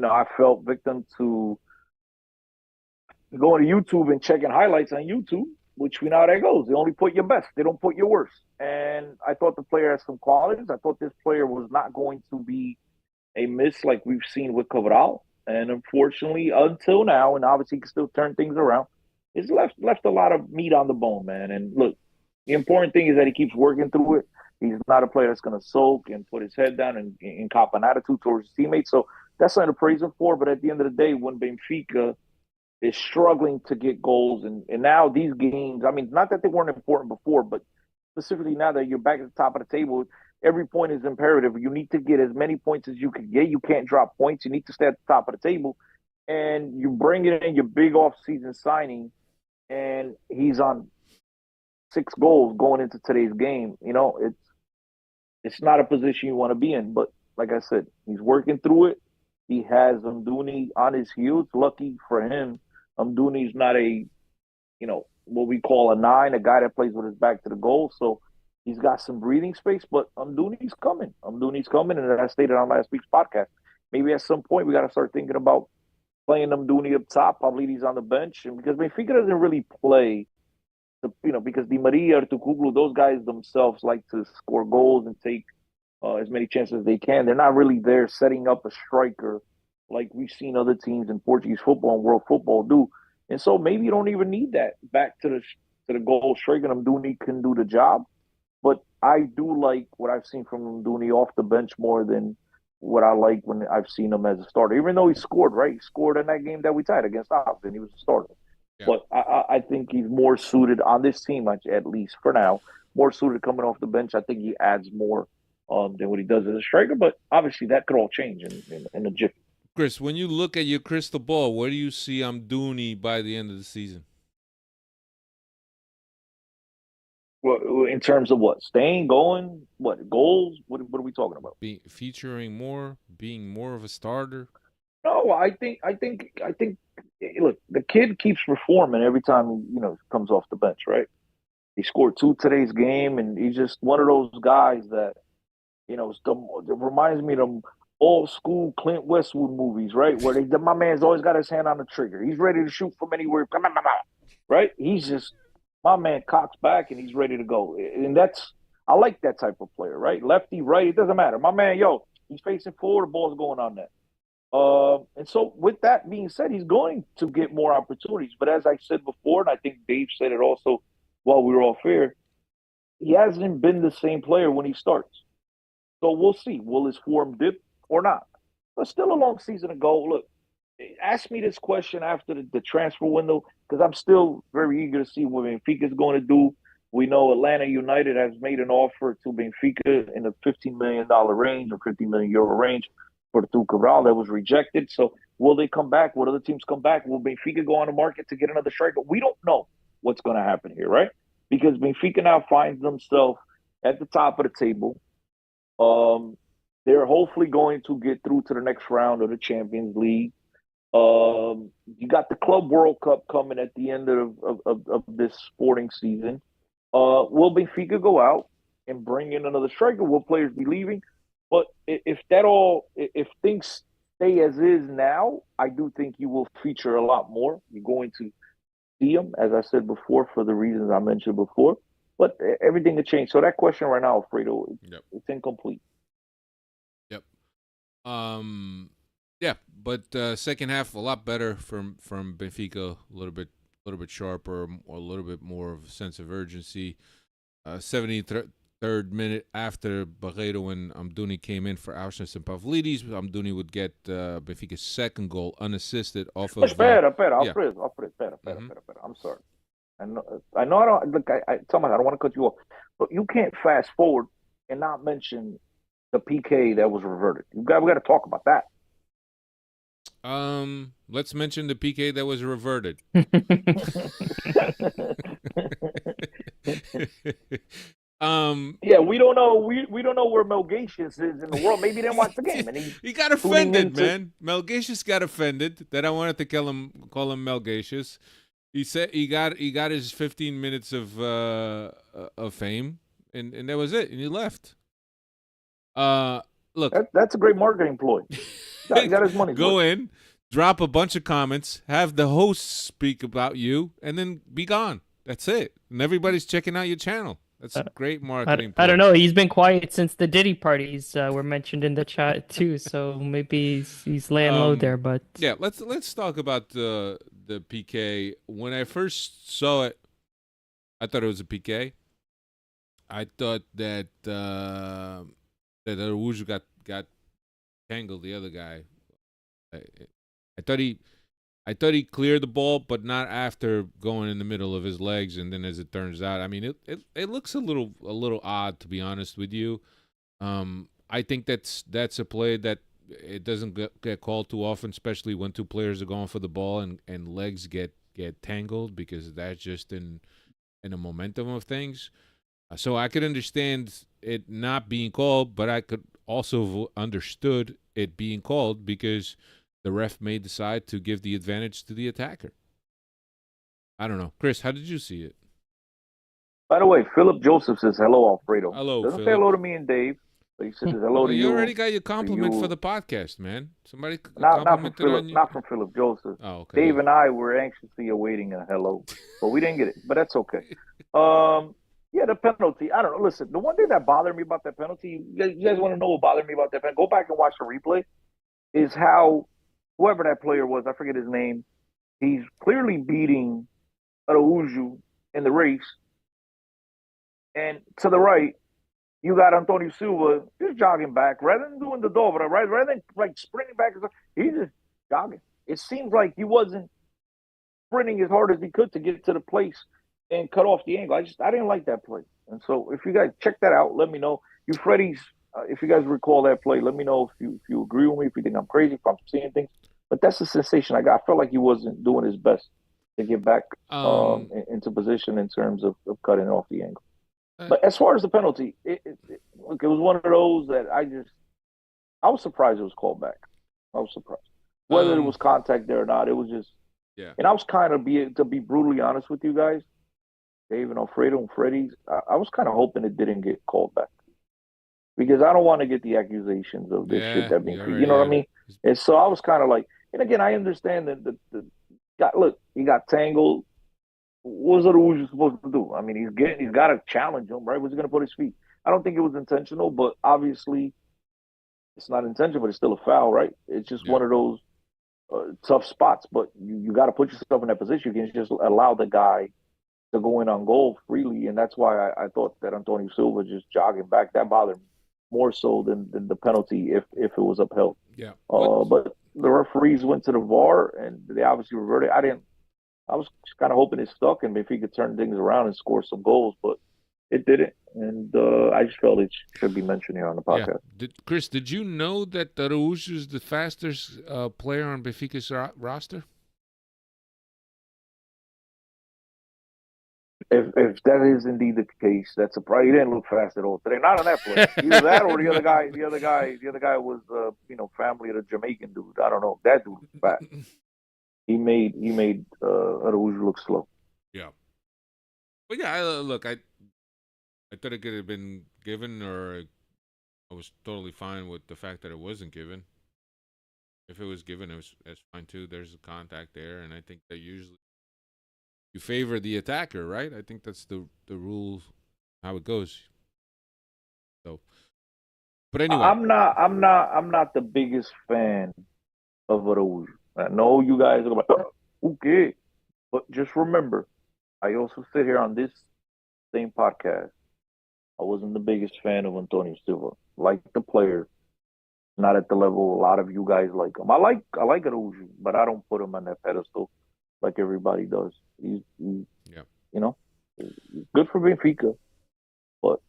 I felt victim to going to YouTube and checking highlights on YouTube, which we know how that goes. They only put your best. They don't put your worst. And I thought the player has some qualities. I thought this player was not going to be a miss like we've seen with Cabral. And unfortunately, until now, and obviously he can still turn things around, it's left a lot of meat on the bone, man. And look, the important thing is that he keeps working through it. He's not a player that's going to sulk and put his head down and cop an attitude towards his teammates. So that's something to praise him for. But at the end of the day, when Benfica is struggling to get goals, and now these games, I mean, not that they weren't important before, but specifically now that you're back at the top of the table, every point is imperative. You need to get as many points as you can get. You can't drop points. You need to stay at the top of the table. And you bring it in your big off-season signing, and he's on 6 goals going into today's game. It's not a position you want to be in. But like I said, he's working through it. He has Amdouni on his heels. Lucky for him, Amdouni's not what we call a 9, a guy that plays with his back to the goal. So he's got some breathing space, but Amdouni's coming. And as I stated on last week's podcast, maybe at some point we got to start thinking about playing Amdouni up top, Pavlidis on the bench, and because Benfica doesn't really play because Di Maria or Tucuglu, those guys themselves like to score goals and take as many chances as they can. They're not really there setting up a striker like we've seen other teams in Portuguese football and world football do. And so maybe you don't even need that back to the goal striker. Amdouni can do the job. But I do like what I've seen from Amdouni off the bench more than what I like when I've seen him as a starter. Even though he scored, right? He scored in that game that we tied against Austin. He was a starter. Yeah. But I think he's more suited on this team, at least for now, more suited coming off the bench. I think he adds more than what he does as a striker. But obviously that could all change in a jiffy. Chris, when you look at your crystal ball, where do you see Amdouni by the end of the season? Well, in terms of what? Staying, going, what? Goals? What are we talking about? Featuring more, being more of a starter? No, I think. Look, the kid keeps performing every time he comes off the bench, right? He scored 2 today's game, and he's just one of those guys that it reminds me of them old school Clint Westwood movies, right? Where my man's always got his hand on the trigger. He's ready to shoot from anywhere, right? He's just. My man cocks back and he's ready to go. And I like that type of player, right? Lefty, right, it doesn't matter. My man, he's facing forward, the ball's going on net. And so with that being said, he's going to get more opportunities. But as I said before, and I think Dave said it also while we were off air, he hasn't been the same player when he starts. So we'll see. Will his form dip or not? But still a long season to go. Look, ask me this question after the transfer window because I'm still very eager to see what Benfica is going to do. We know Atlanta United has made an offer to Benfica in the $15 million range or €50 million range for the Cabral that was rejected. So will they come back? Will other teams come back? Will Benfica go on the market to get another striker? We don't know what's going to happen here, right? Because Benfica now finds themselves at the top of the table. They're hopefully going to get through to the next round of the Champions League. You got the Club World Cup coming at the end of this sporting season. Will Benfica go out and bring in another striker? Will players be leaving? But if things stay as is now, I do think you will feature a lot more. You're going to see them, as I said before, for the reasons I mentioned before. But everything will change. So that question right now, Alfredo, it's incomplete. Yep. Yeah, but second half a lot better from Benfica, a little bit sharper, or a little bit more of a sense of urgency. 73rd minute after Barreiro and Amdouni came in for Auschwitz and Pavlidis, Amdouni would get Benfica's second goal unassisted off of. Espera, Alfredo, I'm sorry. I know. I don't. Look, I don't want to cut you off, but you can't fast forward and not mention the PK that was reverted. We got to talk about that. Let's mention the PK that was reverted. Yeah, we don't know. We don't know where Melgatius is in the world. Maybe he didn't watch the game, and he got offended, man. Melgatius got offended that I wanted to call him Melgatius. He said he got his 15 minutes of fame, and that was it, and he left. Look, that's a great marketing ploy. He got his money. Go in, drop a bunch of comments, have the host speak about you, and then be gone. That's it, and everybody's checking out your channel. That's a great marketing. I don't know. He's been quiet since the Diddy parties were mentioned in the chat too. So maybe he's laying low there. But yeah, let's talk about the PK. When I first saw it, I thought it was a PK. I thought that that Araujo got tangled. The other guy. I thought he cleared the ball, but not after going in the middle of his legs. And then, as it turns out, I mean, it looks a little odd, to be honest with you. I think that's a play that it doesn't get called too often, especially when two players are going for the ball and legs get tangled, because that's just in a momentum of things. So I could understand it not being called, but I could also have understood it being called because the ref may decide to give the advantage to the attacker. I don't know. Chris, how did you see it? By the way, Philip Joseph says, hello, Alfredo. Hello, Doesn't Philip. say hello to me and Dave, but he says hello to you. You already got your compliment for the podcast, man. Somebody not complimented from Philip, on you? not from Philip Joseph. Oh, okay. Dave and I were anxiously awaiting a hello, but we didn't get it. But that's okay. Yeah, the penalty. I don't know. Listen, the one thing that bothered me about that penalty, you guys want to know what bothered me about that penalty? Go back and watch the replay. Is how whoever that player was, I forget his name, he's clearly beating Araujo in the race. And to the right, you got Antonio Silva just jogging back. Rather than doing the dobra, right? Rather than like sprinting back, he's just jogging. It seems like he wasn't sprinting as hard as he could to get to the place and cut off the angle. I didn't like that play. And so if you guys check that out, let me know. You Freddies, if you guys recall that play, let me know if you agree with me, if you think I'm crazy, if I'm seeing things. But that's the sensation I got. I felt like he wasn't doing his best to get back into position in terms of cutting off the angle. But as far as the penalty, look, it was one of those that I was surprised it was called back. I was surprised. Whether it was contact there or not, it was just, yeah. And I was kind of, to be brutally honest with you guys, Dave and Alfredo and Freddy's, I was kind of hoping it didn't get called back. Because I don't want to get the accusations of this shit that being, you know what I mean? And so I was kind of like, and again, I understand that he got tangled. What was Araujo supposed to do? I mean, he's got to challenge him, right? Was he going to put his feet? I don't think it was intentional, but obviously it's not intentional, but it's still a foul, right? It's just one of those tough spots, but you got to put yourself in that position. You can just allow the guy to go in on goal freely, and that's why I thought that Antonio Silva just jogging back, that bothered me more so than the penalty if it was upheld. Yeah. But the referees went to the VAR, and they obviously reverted. I was kind of hoping it stuck, and if he could turn things around and score some goals, but it didn't. And I just felt it should be mentioned here on the podcast. Yeah. Chris, did you know that Araujo is the fastest player on Benfica's roster? If that is indeed the case, that's a surprise. He didn't look fast at all today. Not on that play. Either that or the other guy. The other guy was family of the Jamaican dude. I don't know. That dude was fast. He made Araujo look slow. Yeah. But yeah, I thought it could have been given, or I was totally fine with the fact that it wasn't given. If it was given, it's fine too. There's a contact there, and I think that usually you favor the attacker, right? I think that's the rule, how it goes. So, but anyway, I'm not the biggest fan of Araujo. I know you guys are like, okay, but just remember, I also sit here on this same podcast. I wasn't the biggest fan of Antonio Silva. Like the player, not at the level a lot of you guys like him. I like Araujo, but I don't put him on that pedestal like everybody does. He's good for Benfica, but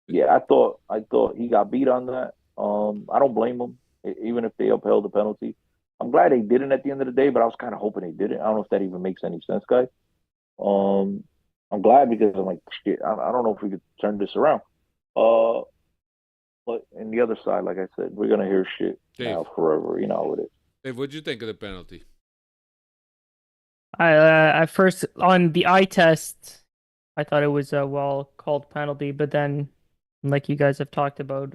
yeah, I thought he got beat on that, I don't blame them, even if they upheld the penalty. I'm glad they didn't at the end of the day, but I was kind of hoping they didn't. I don't know if that even makes any sense, guys. Um, I'm glad because I'm like, shit, I don't know if we could turn this around. Uh, but in the other side, like I said, we're gonna hear shit Dave, now forever. You know how it is. Dave, what'd you think of the penalty? I at first on the eye test, I thought it was a well called penalty, but then, like you guys have talked about,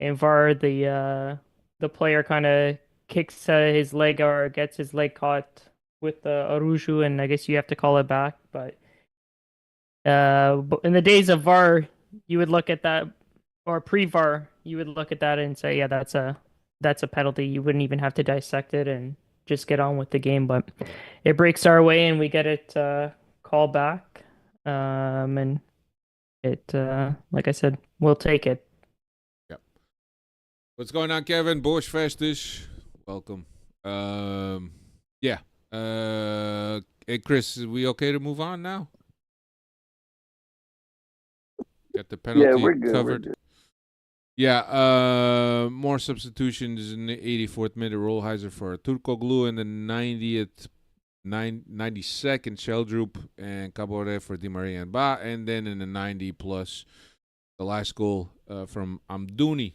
in VAR, the player kind of kicks his leg or gets his leg caught with the Aruju, and I guess you have to call it back. But in the days of VAR, you would look at that, or pre-VAR, you would look at that and say, yeah, that's a penalty. You wouldn't even have to dissect it and just get on with the game. But it breaks our way, and we get it called back. And it, like I said, we'll take it. Yep. What's going on, Kevin? Boas Festas. Welcome. Yeah. Hey, Chris, are we okay to move on now? Got the penalty Yeah, we're good. covered. We're good. Yeah, more substitutions in the 84th minute. Rolheiser for Turkoglu in the 92nd, Sheldrup and Cabore for Di Maria and Ba. And then in the 90 plus, the last goal from Amdouni,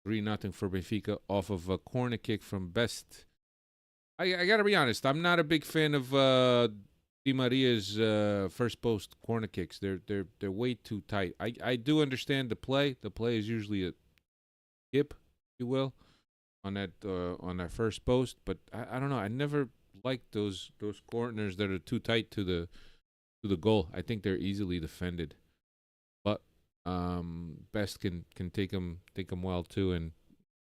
3-0 for Benfica off of a corner kick from Best. I got to be honest, I'm not a big fan of Di Maria's first post corner kicks. They're way too tight. I do understand the play. The play is usually a hip, if you will, on that first post. But I don't know. I never liked those corners that are too tight to the goal. I think they're easily defended. But Best can take them well too, and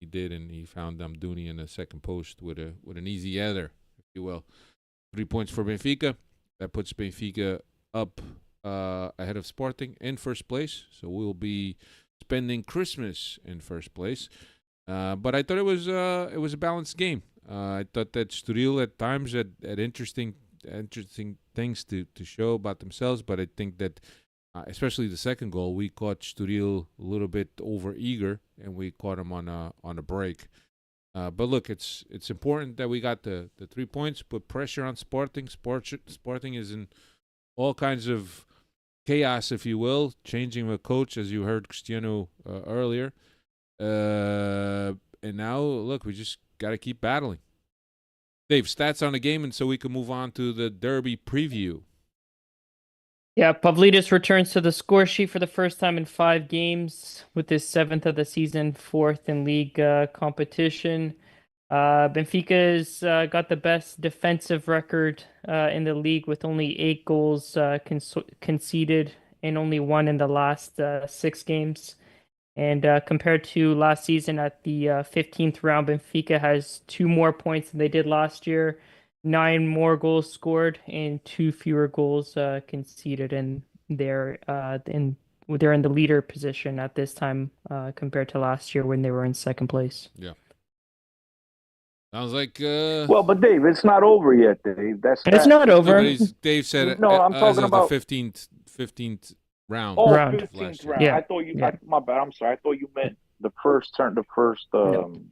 he did, and he found Amdouni in the second post with an easy header, if you will. 3 points for Benfica. That puts Benfica up ahead of Sporting in first place. So we'll be spending Christmas in first place. But I thought it was a balanced game. I thought that Estoril at times had interesting things to show about themselves. But I think that especially the second goal, we caught Estoril a little bit over eager, and we caught them on a break. But look, it's important that we got the 3 points, put pressure on Sporting. Sporting is in all kinds of chaos, if you will, changing the coach, as you heard Cristiano earlier. And now, look, we just got to keep battling. Dave, stats on the game, and so we can move on to the Derby preview. Yeah, Pavlidis returns to the score sheet for the first time in 5 games with his 7th of the season, 4th in league competition. Benfica's got the best defensive record in the league with only 8 goals conceded and only 1 in the last 6 games. And compared to last season at the 15th round, Benfica has 2 more points than they did last year. 9 more goals scored and 2 fewer goals conceded, and they're in the leader position at this time compared to last year when they were in second place. Yeah, sounds like well, but Dave, it's not over yet, Dave. It's not over. No, Dave said no, I'm talking about the 15th round. Oh, round. 15th round. Yeah. I thought you. Yeah. My bad. I'm sorry. I thought you meant the first turn. The first. No.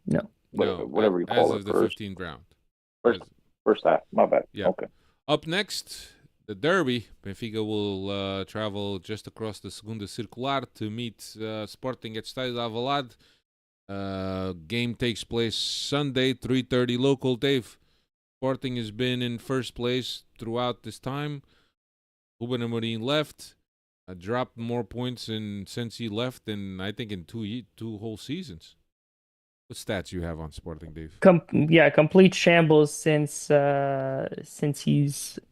Whatever you call as it. Of the 15th round. First half. My bad. Yeah. Okay. Up next, the Derby. Benfica will travel just across the Segunda Circular to meet Sporting at Estádio de Alvalade. Game takes place Sunday, 3:30 local. Dave, Sporting has been in first place throughout this time. Ruben Amorim left. Dropped more points since he left than I think in two whole seasons. What stats you have on Sporting, Dave? Complete shambles since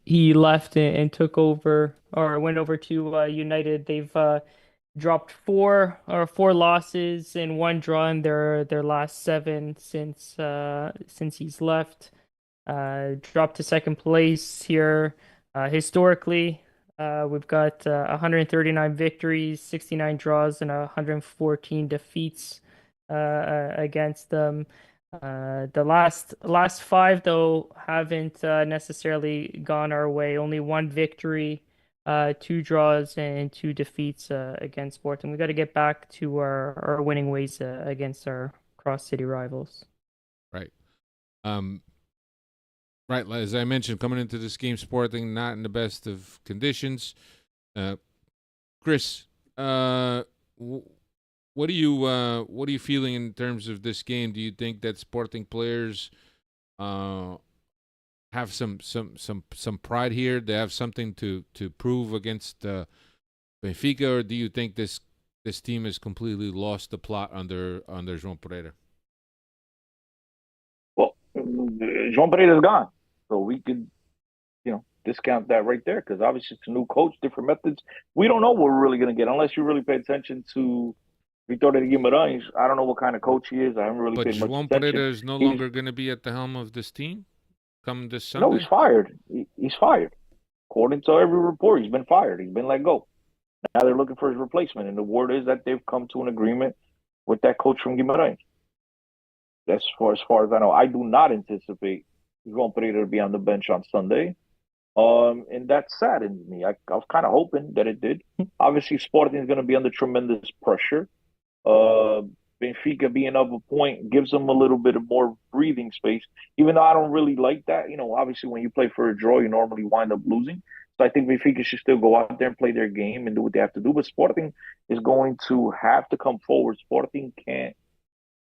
he left and took over or went over to United. They've dropped four losses and 1 draw in their last 7 since he's left. Dropped to second place here. Historically, we've got 139 victories, 69 draws, and 114 defeats against them. The last 5 though haven't necessarily gone our way. Only 1 victory 2 draws and 2 defeats against Sporting. We got to get back to our winning ways against our cross city rivals. Right. Right. As I mentioned, coming into this game, Sporting not in the best of conditions. Chris, what are you feeling in terms of this game? Do you think that Sporting players have some pride here? They have something to prove against Benfica, or do you think this team has completely lost the plot under João Pereira? Well, João Pereira's gone, so we could, discount that right there because obviously it's a new coach, different methods. We don't know what we're really going to get unless you really pay attention to Vitória de Guimarães. I don't know what kind of coach he is. I haven't really But paid much João attention. Pereira is no longer going to be at the helm of this team come this Sunday? No, he's fired. He's fired. According to every report, he's been fired. He's been let go. Now they're looking for his replacement, and the word is that they've come to an agreement with that coach from Guimarães. That's as far as I know. I do not anticipate João Pereira to be on the bench on Sunday. And that saddens me. I was kind of hoping that it did. Obviously, Sporting is going to be under tremendous pressure. Benfica being up a point gives them a little bit of more breathing space, even though I don't really like that. Obviously, when you play for a draw, you normally wind up losing. So I think Benfica should still go out there and play their game and do what they have to do. But Sporting is going to have to come forward. Sporting can't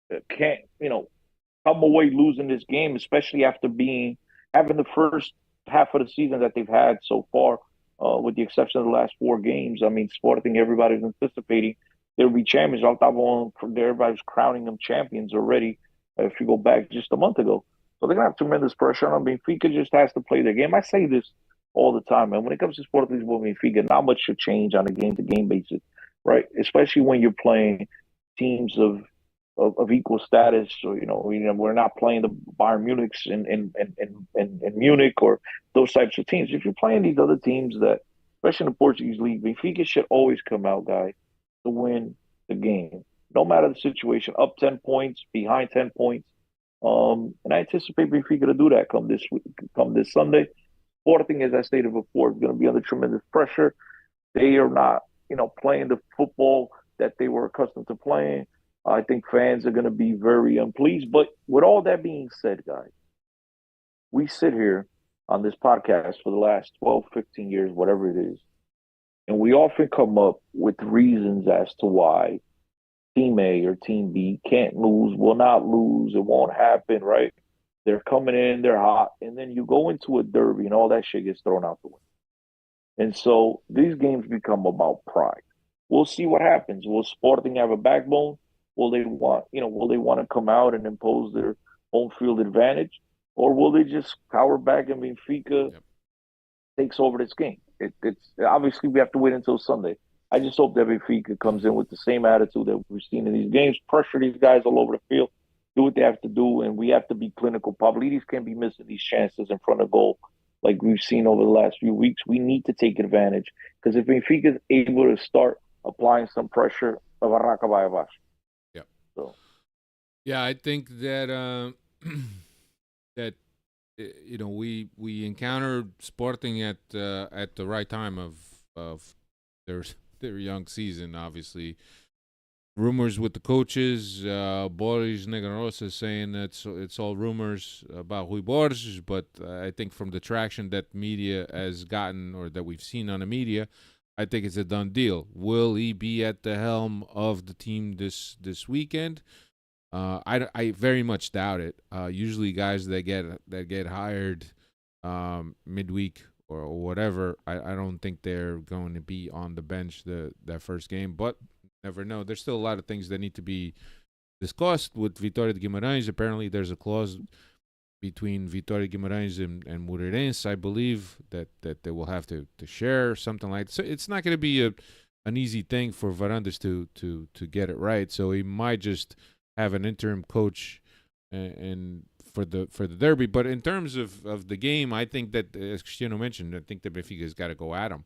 come away losing this game, especially after having the first half of the season that they've had so far, with the exception of the last 4 games. I mean, Sporting, everybody's anticipating they'll be champions. Everybody was crowning them champions already, if you go back just a month ago. So they're going to have tremendous pressure on them. Benfica just has to play their game. I say this all the time, man. When it comes to Sporting Lisboa, Benfica, not much should change on a game-to-game basis, right? Especially when you're playing teams of equal status, or we're not playing the Bayern Munichs in Munich or those types of teams. If you're playing these other teams that, especially in the Portuguese league, Benfica should always come out, guys, to win the game, no matter the situation. Up 10 points, behind 10 points, and I anticipate Benfica to do that come this Sunday. Sporting, as I stated before, is going to be under tremendous pressure. They are not, playing the football that they were accustomed to playing. I think fans are going to be very unpleased. But with all that being said, guys, we sit here on this podcast for the last 12, 15 years, whatever it is, and we often come up with reasons as to why Team A or Team B can't lose, will not lose, it won't happen, right? They're coming in, they're hot, and then you go into a derby and all that shit gets thrown out the window. And so these games become about pride. We'll see what happens. Will Sporting have a backbone? Will they want to come out and impose their home field advantage? Or will they just cower back and Benfica takes over this game? It's obviously we have to wait until Sunday. I just hope that Benfica comes in with the same attitude that we've seen in these games, pressure these guys all over the field, do what they have to do, and we have to be clinical. Pavlidis can't be missing these chances in front of goal like we've seen over the last few weeks. We need to take advantage, because if Benfica is able to start applying some pressure, a barraca vai abaixo. So, yeah, I think that that we encountered Sporting at the right time of their young season. Obviously, rumors with the coaches. Boris Negarosa saying that it's all rumors about Rui Borges, but I think from the traction that media has gotten, or that we've seen on the media, I think it's a done deal. Will he be at the helm of the team this weekend? I very much doubt it. Usually, guys that get hired midweek or whatever, I don't think they're going to be on the bench that first game. But never know. There's still a lot of things that need to be discussed with Vitória de Guimarães. Apparently, there's a clause between Vitória de Guimarães and Moreirense, I believe, that they will have to share something like that. So it's not going to be an easy thing for Varandas to get it right. So he might just have an interim coach and for the derby. But in terms of the game, I think that, as Cristiano mentioned, I think that Benfica's got to go at him.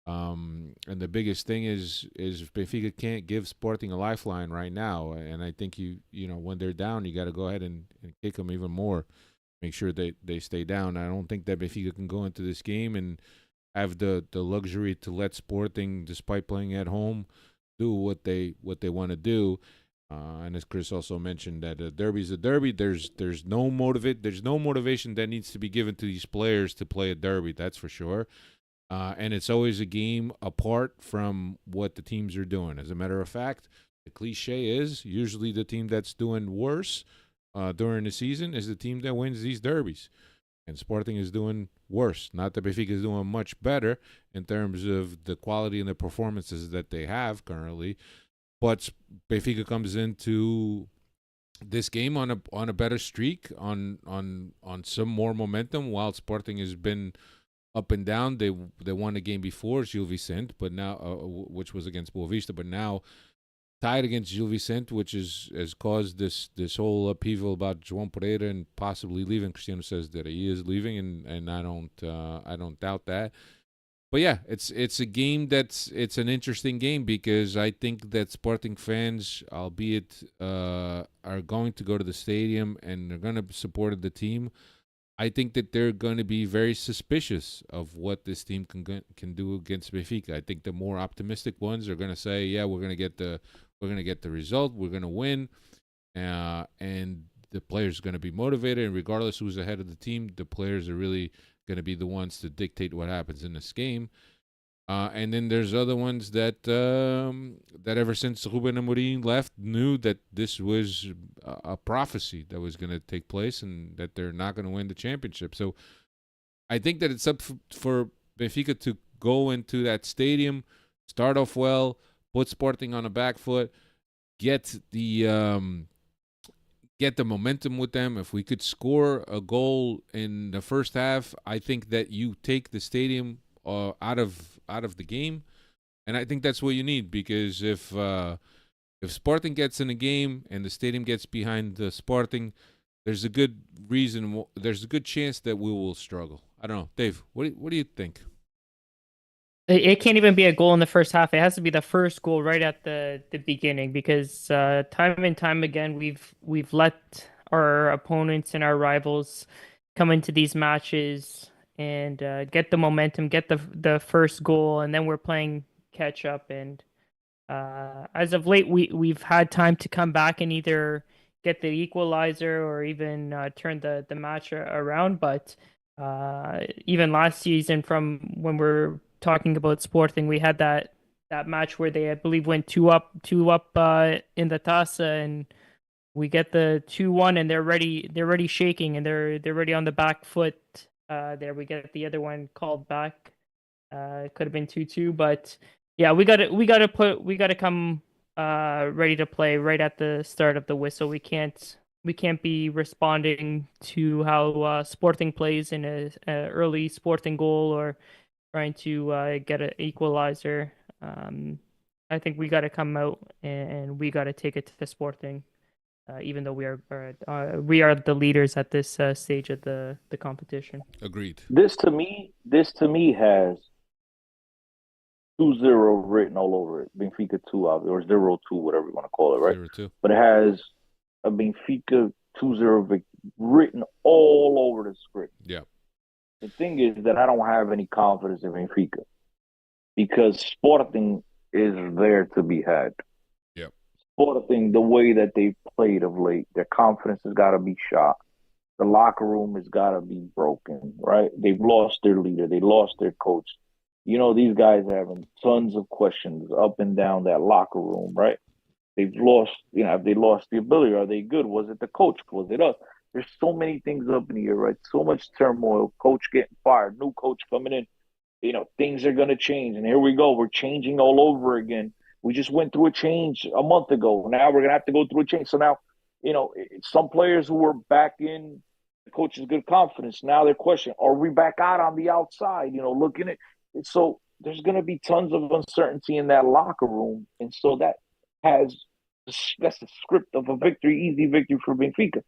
And the biggest thing is Benfica can't give Sporting a lifeline right now, and I think you when they're down, you got to go ahead and kick them even more, make sure they stay down. I don't think that Benfica can go into this game and have the luxury to let Sporting, despite playing at home, do what they want to do. And as Chris also mentioned, that a derby's a derby. There's no motivation that needs to be given to these players to play a derby. That's for sure. And it's always a game apart from what the teams are doing. As a matter of fact, the cliche is usually the team that's doing worse during the season is the team that wins these derbies. And Sporting is doing worse. Not that Benfica is doing much better in terms of the quality and the performances that they have currently. But Benfica comes into this game on a better streak, on some more momentum, while Sporting has been up and down. They won the game before Gil Vicente, but now which was against Boavista, but now tied against Gil Vicente, which has caused this whole upheaval about João Pereira and possibly leaving. Cristiano says that he is leaving, and I don't doubt that. But yeah, it's a game it's an interesting game because I think that Sporting fans, albeit are going to go to the stadium and they're going to support the team. I think that they're going to be very suspicious of what this team can do against Benfica. I think the more optimistic ones are going to say, "Yeah, we're going to get the result. We're going to win," and the players are going to be motivated. And regardless who's ahead of the team, the players are really going to be the ones to dictate what happens in this game. And then there's other ones that ever since Ruben Amorim left knew that this was a prophecy that was going to take place and that they're not going to win the championship. So I think that it's up for Benfica to go into that stadium, start off well, put Sporting on a back foot, get the momentum with them. If we could score a goal in the first half, I think that you take the stadium out of the game, and I think that's what you need, because if Sporting gets in a game and the stadium gets behind the Sporting, there's a good chance that we will struggle. I don't know, Dave. What do you think? It can't even be a goal in the first half. It has to be the first goal right at the beginning, because time and time again we've let our opponents and our rivals come into these matches and get the momentum, get the first goal, and then we're playing catch up. And as of late, we've had time to come back and either get the equalizer or even turn the match around. But even last season, from when we're talking about Sporting, we had that match where they, I believe, went two up in the Taça, and we get the 2-1, and they're ready shaking, and they're ready on the back foot. There we get the other one called back. It could have been 2-2, but yeah, we gotta come ready to play right at the start of the whistle. We can't be responding to how Sporting plays in a early Sporting goal or trying to get an equalizer. I think we got to come out and we got to take it to Sporting, even though we are the leaders at this stage of the competition. Agreed. This to me has 2-0 written all over it. Benfica 2, or 0-2, whatever you want to call it, right? 0-2. But it has a Benfica 2-0 written all over the script. Yeah. The thing is that I don't have any confidence in Benfica because Sporting is there to be had. Yep. Sporting, the way that they played of late, their confidence has got to be shot. The locker room has got to be broken, right? They've lost their leader. They lost their coach. You know, these guys are having tons of questions up and down that locker room, right? They've lost, have they lost the ability? Are they good? Was it the coach? Was it us? There's so many things up in the air, right? So much turmoil. Coach getting fired, new coach coming in. Things are going to change. And here we go. We're changing all over again. We just went through a change a month ago. Now we're going to have to go through a change. So now, some players who were back in the coach's good confidence, now they're questioning, are we back out on the outside, looking at it? So there's going to be tons of uncertainty in that locker room. And so that's the script of a victory, easy victory for Benfica.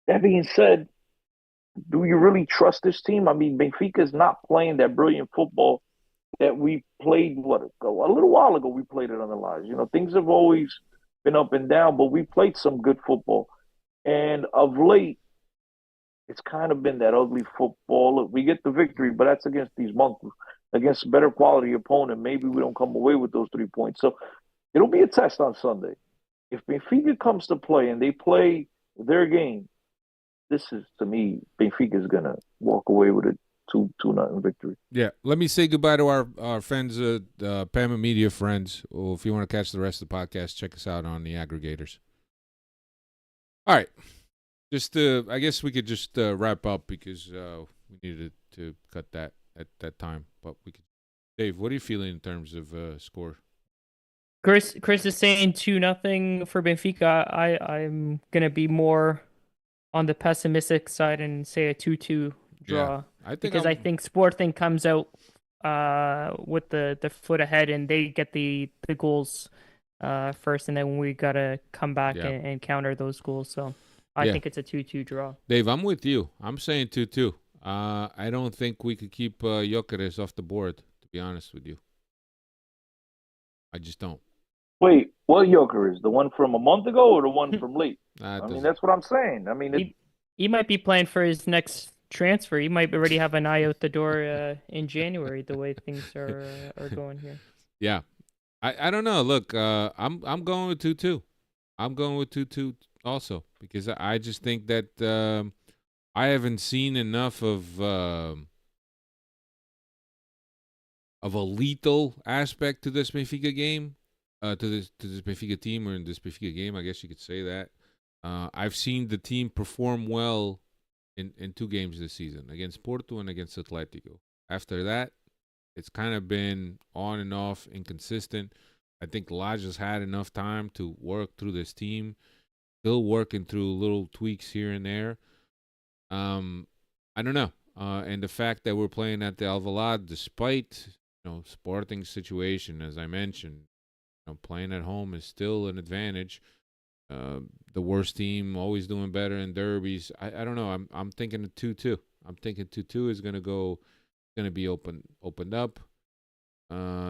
That being said, do you really trust this team? I mean, Benfica is not playing that brilliant football that we played, a little while ago we played it on the lines. Things have always been up and down, but we played some good football. And of late, it's kind of been that ugly football. Look, we get the victory, but that's against these monkeys. against a better quality opponent, maybe we don't come away with those 3 points. So it'll be a test on Sunday. If Benfica comes to play and they play their game, this is, to me, Benfica is going to walk away with a 2-0 victory. Yeah. Let me say goodbye to our friends, Pama Media friends. Well, if you want to catch the rest of the podcast, check us out on the aggregators. All right. I guess we could just wrap up because we needed to cut that at that time. But we could. Dave, what are you feeling in terms of score? Chris is saying 2-0 for Benfica. I'm gonna be more on the pessimistic side and say a 2-2 draw. Yeah, I think Sporting comes out with the foot ahead and they get the goals first, and then we gotta come back and counter those goals. So I think it's a 2-2 draw. Dave, I'm with you. I'm saying 2-2. I don't think we could keep Gyökeres off the board, to be honest with you. I just don't. Wait, what Gyökeres? The one from a month ago or the one from late? I mean, that's what I'm saying. I mean, he might be playing for his next transfer. He might already have an eye out the door in January, the way things are going here. Yeah. I don't know. Look, I'm going with 2-2. I'm going with 2-2 also because I just think that I haven't seen enough of a lethal aspect to this Benfica game, to this Benfica team, or in this Benfica game, I guess you could say that. I've seen the team perform well in 2 games this season, against Porto and against Atletico. After that, it's kind of been on and off, inconsistent. I think Laja's had enough time to work through this team, still working through little tweaks here and there. I don't know. And the fact that we're playing at the Alvalade, despite Sporting's situation, as I mentioned, playing at home is still an advantage. The worst team always doing better in derbies. I don't know. I'm thinking a 2-2. I'm thinking 2-2 is gonna be opened up.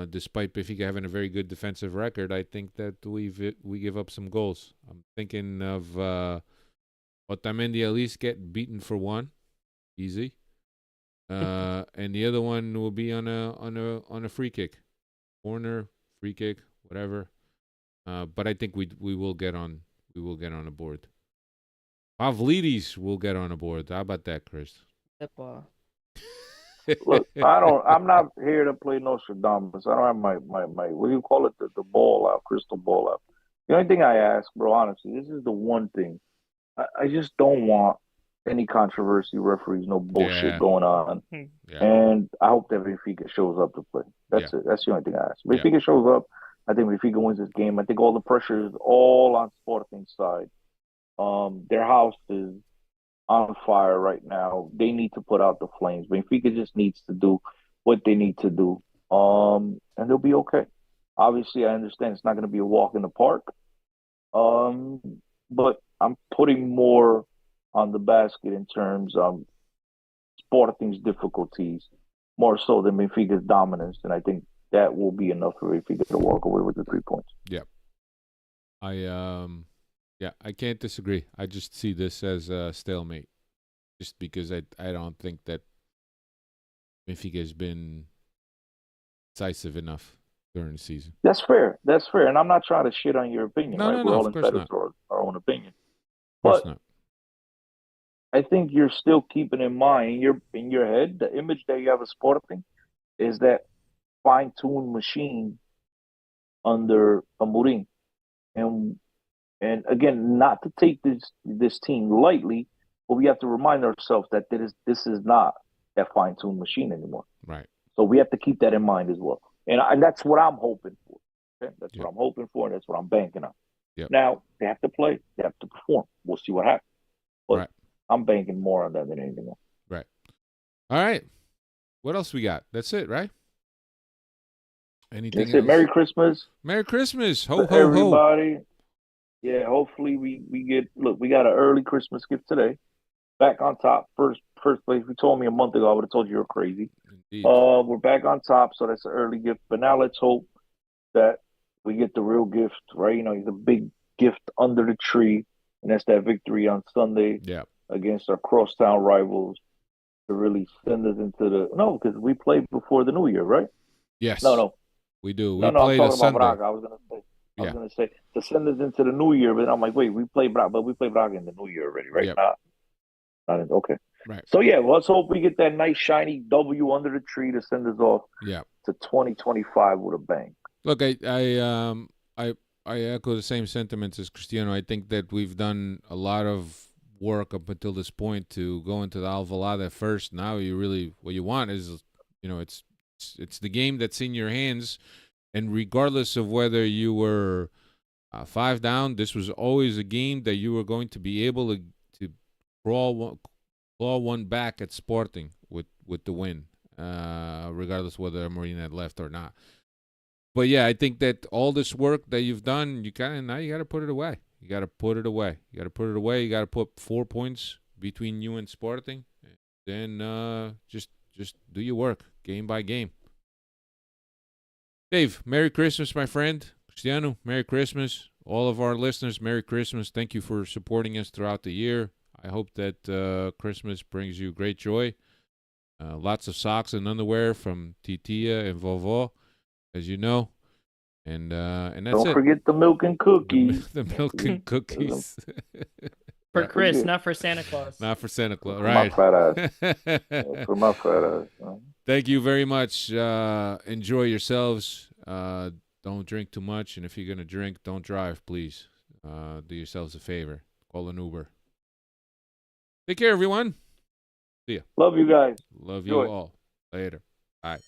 Despite Benfica having a very good defensive record, I think that we give up some goals. I'm thinking of Otamendi at least get beaten for 1, easy. And the other one will be on a free kick, corner, free kick, whatever. But I think we will get on a board. Pavlidis will get on a board. How about that, Chris? Look, I'm not here to play Nostradamus. I don't have my what do you call it? The ball out, crystal ball out. The only thing I ask, bro, honestly, this is the one thing. I just don't want any controversy, referees, no bullshit going on. Yeah. And I hope that Benfica shows up to play. That's it. That's the only thing I ask. Benfica shows up. I think Benfica wins this game. I think all the pressure is all on Sporting's side. Their house is on fire right now. They need to put out the flames. Benfica just needs to do what they need to do. And they'll be okay. Obviously, I understand it's not going to be a walk in the park. But I'm putting more on the basket in terms of Sporting's difficulties, more so than Benfica's dominance. And I think that will be enough for Benfica to walk away with the 3 points. Yeah. I can't disagree. I just see this as a stalemate, just because I don't think that Benfica has been decisive enough during the season. That's fair. And I'm not trying to shit on your opinion. No, We're all entitled to our own opinion. But I think you're still keeping in mind in your head, the image that you have of Sporting is that fine-tuned machine under Amorim. And again, not to take this team lightly, but we have to remind ourselves that this is not that fine-tuned machine anymore. Right. So we have to keep that in mind as well. And that's what I'm hoping for. Okay? That's what I'm hoping for, and that's what I'm banking on. Yep. Now, they have to play. They have to perform. We'll see what happens. But I'm banking more on that than anything else. Right. All right. What else we got? That's it, right? Anything else? Merry Christmas. Merry Christmas. Ho, ho, ho. Everybody. Yeah, hopefully we got an early Christmas gift today. Back on top. First place. If you told me a month ago, I would have told you you're crazy. Indeed. We're back on top, so that's an early gift. But now let's hope that we get the real gift, right? The big gift under the tree, and that's that victory on Sunday against our crosstown rivals. to really send us into the because we played before the New Year, right? Yes. No. We do. No, We no, I'm played talking a about Sunday. Braga. I was gonna say to send us into the New Year, but I'm like, wait, we play Braga, but we play Braga in the New Year already, right? Yep. Okay. Right. So yeah, let's hope we get that nice shiny W under the tree to send us off Yeah. to 2025 with a bang. Look, I echo the same sentiments as Cristiano. I think that we've done a lot of work up until this point to go into the Alvalade first. Now what you want is, it's the game that's in your hands, and regardless of whether you were 5 down, this was always a game that you were going to be able to claw one back at Sporting with the win, regardless whether Marina had left or not. But yeah, I think that all this work that you've done, you got to put it away. You got to put it away. You got to put 4 points between you and Sporting. Then just do your work game by game. Dave, Merry Christmas, my friend. Cristiano, Merry Christmas. All of our listeners, Merry Christmas. Thank you for supporting us throughout the year. I hope that Christmas brings you great joy. Lots of socks and underwear from Titia and Vovo, as you know. And that's Don't it. forget the milk and cookies. The milk and cookies. For Chris, not for Santa Claus. Not for Santa Claus, For right. my fat ass. For my fat ass. Thank you very much. Enjoy yourselves. Don't drink too much. And if you're going to drink, don't drive, please. Do yourselves a favor. Call an Uber. Take care, everyone. See ya. Love you guys. Love you Enjoy. all. Later. Bye.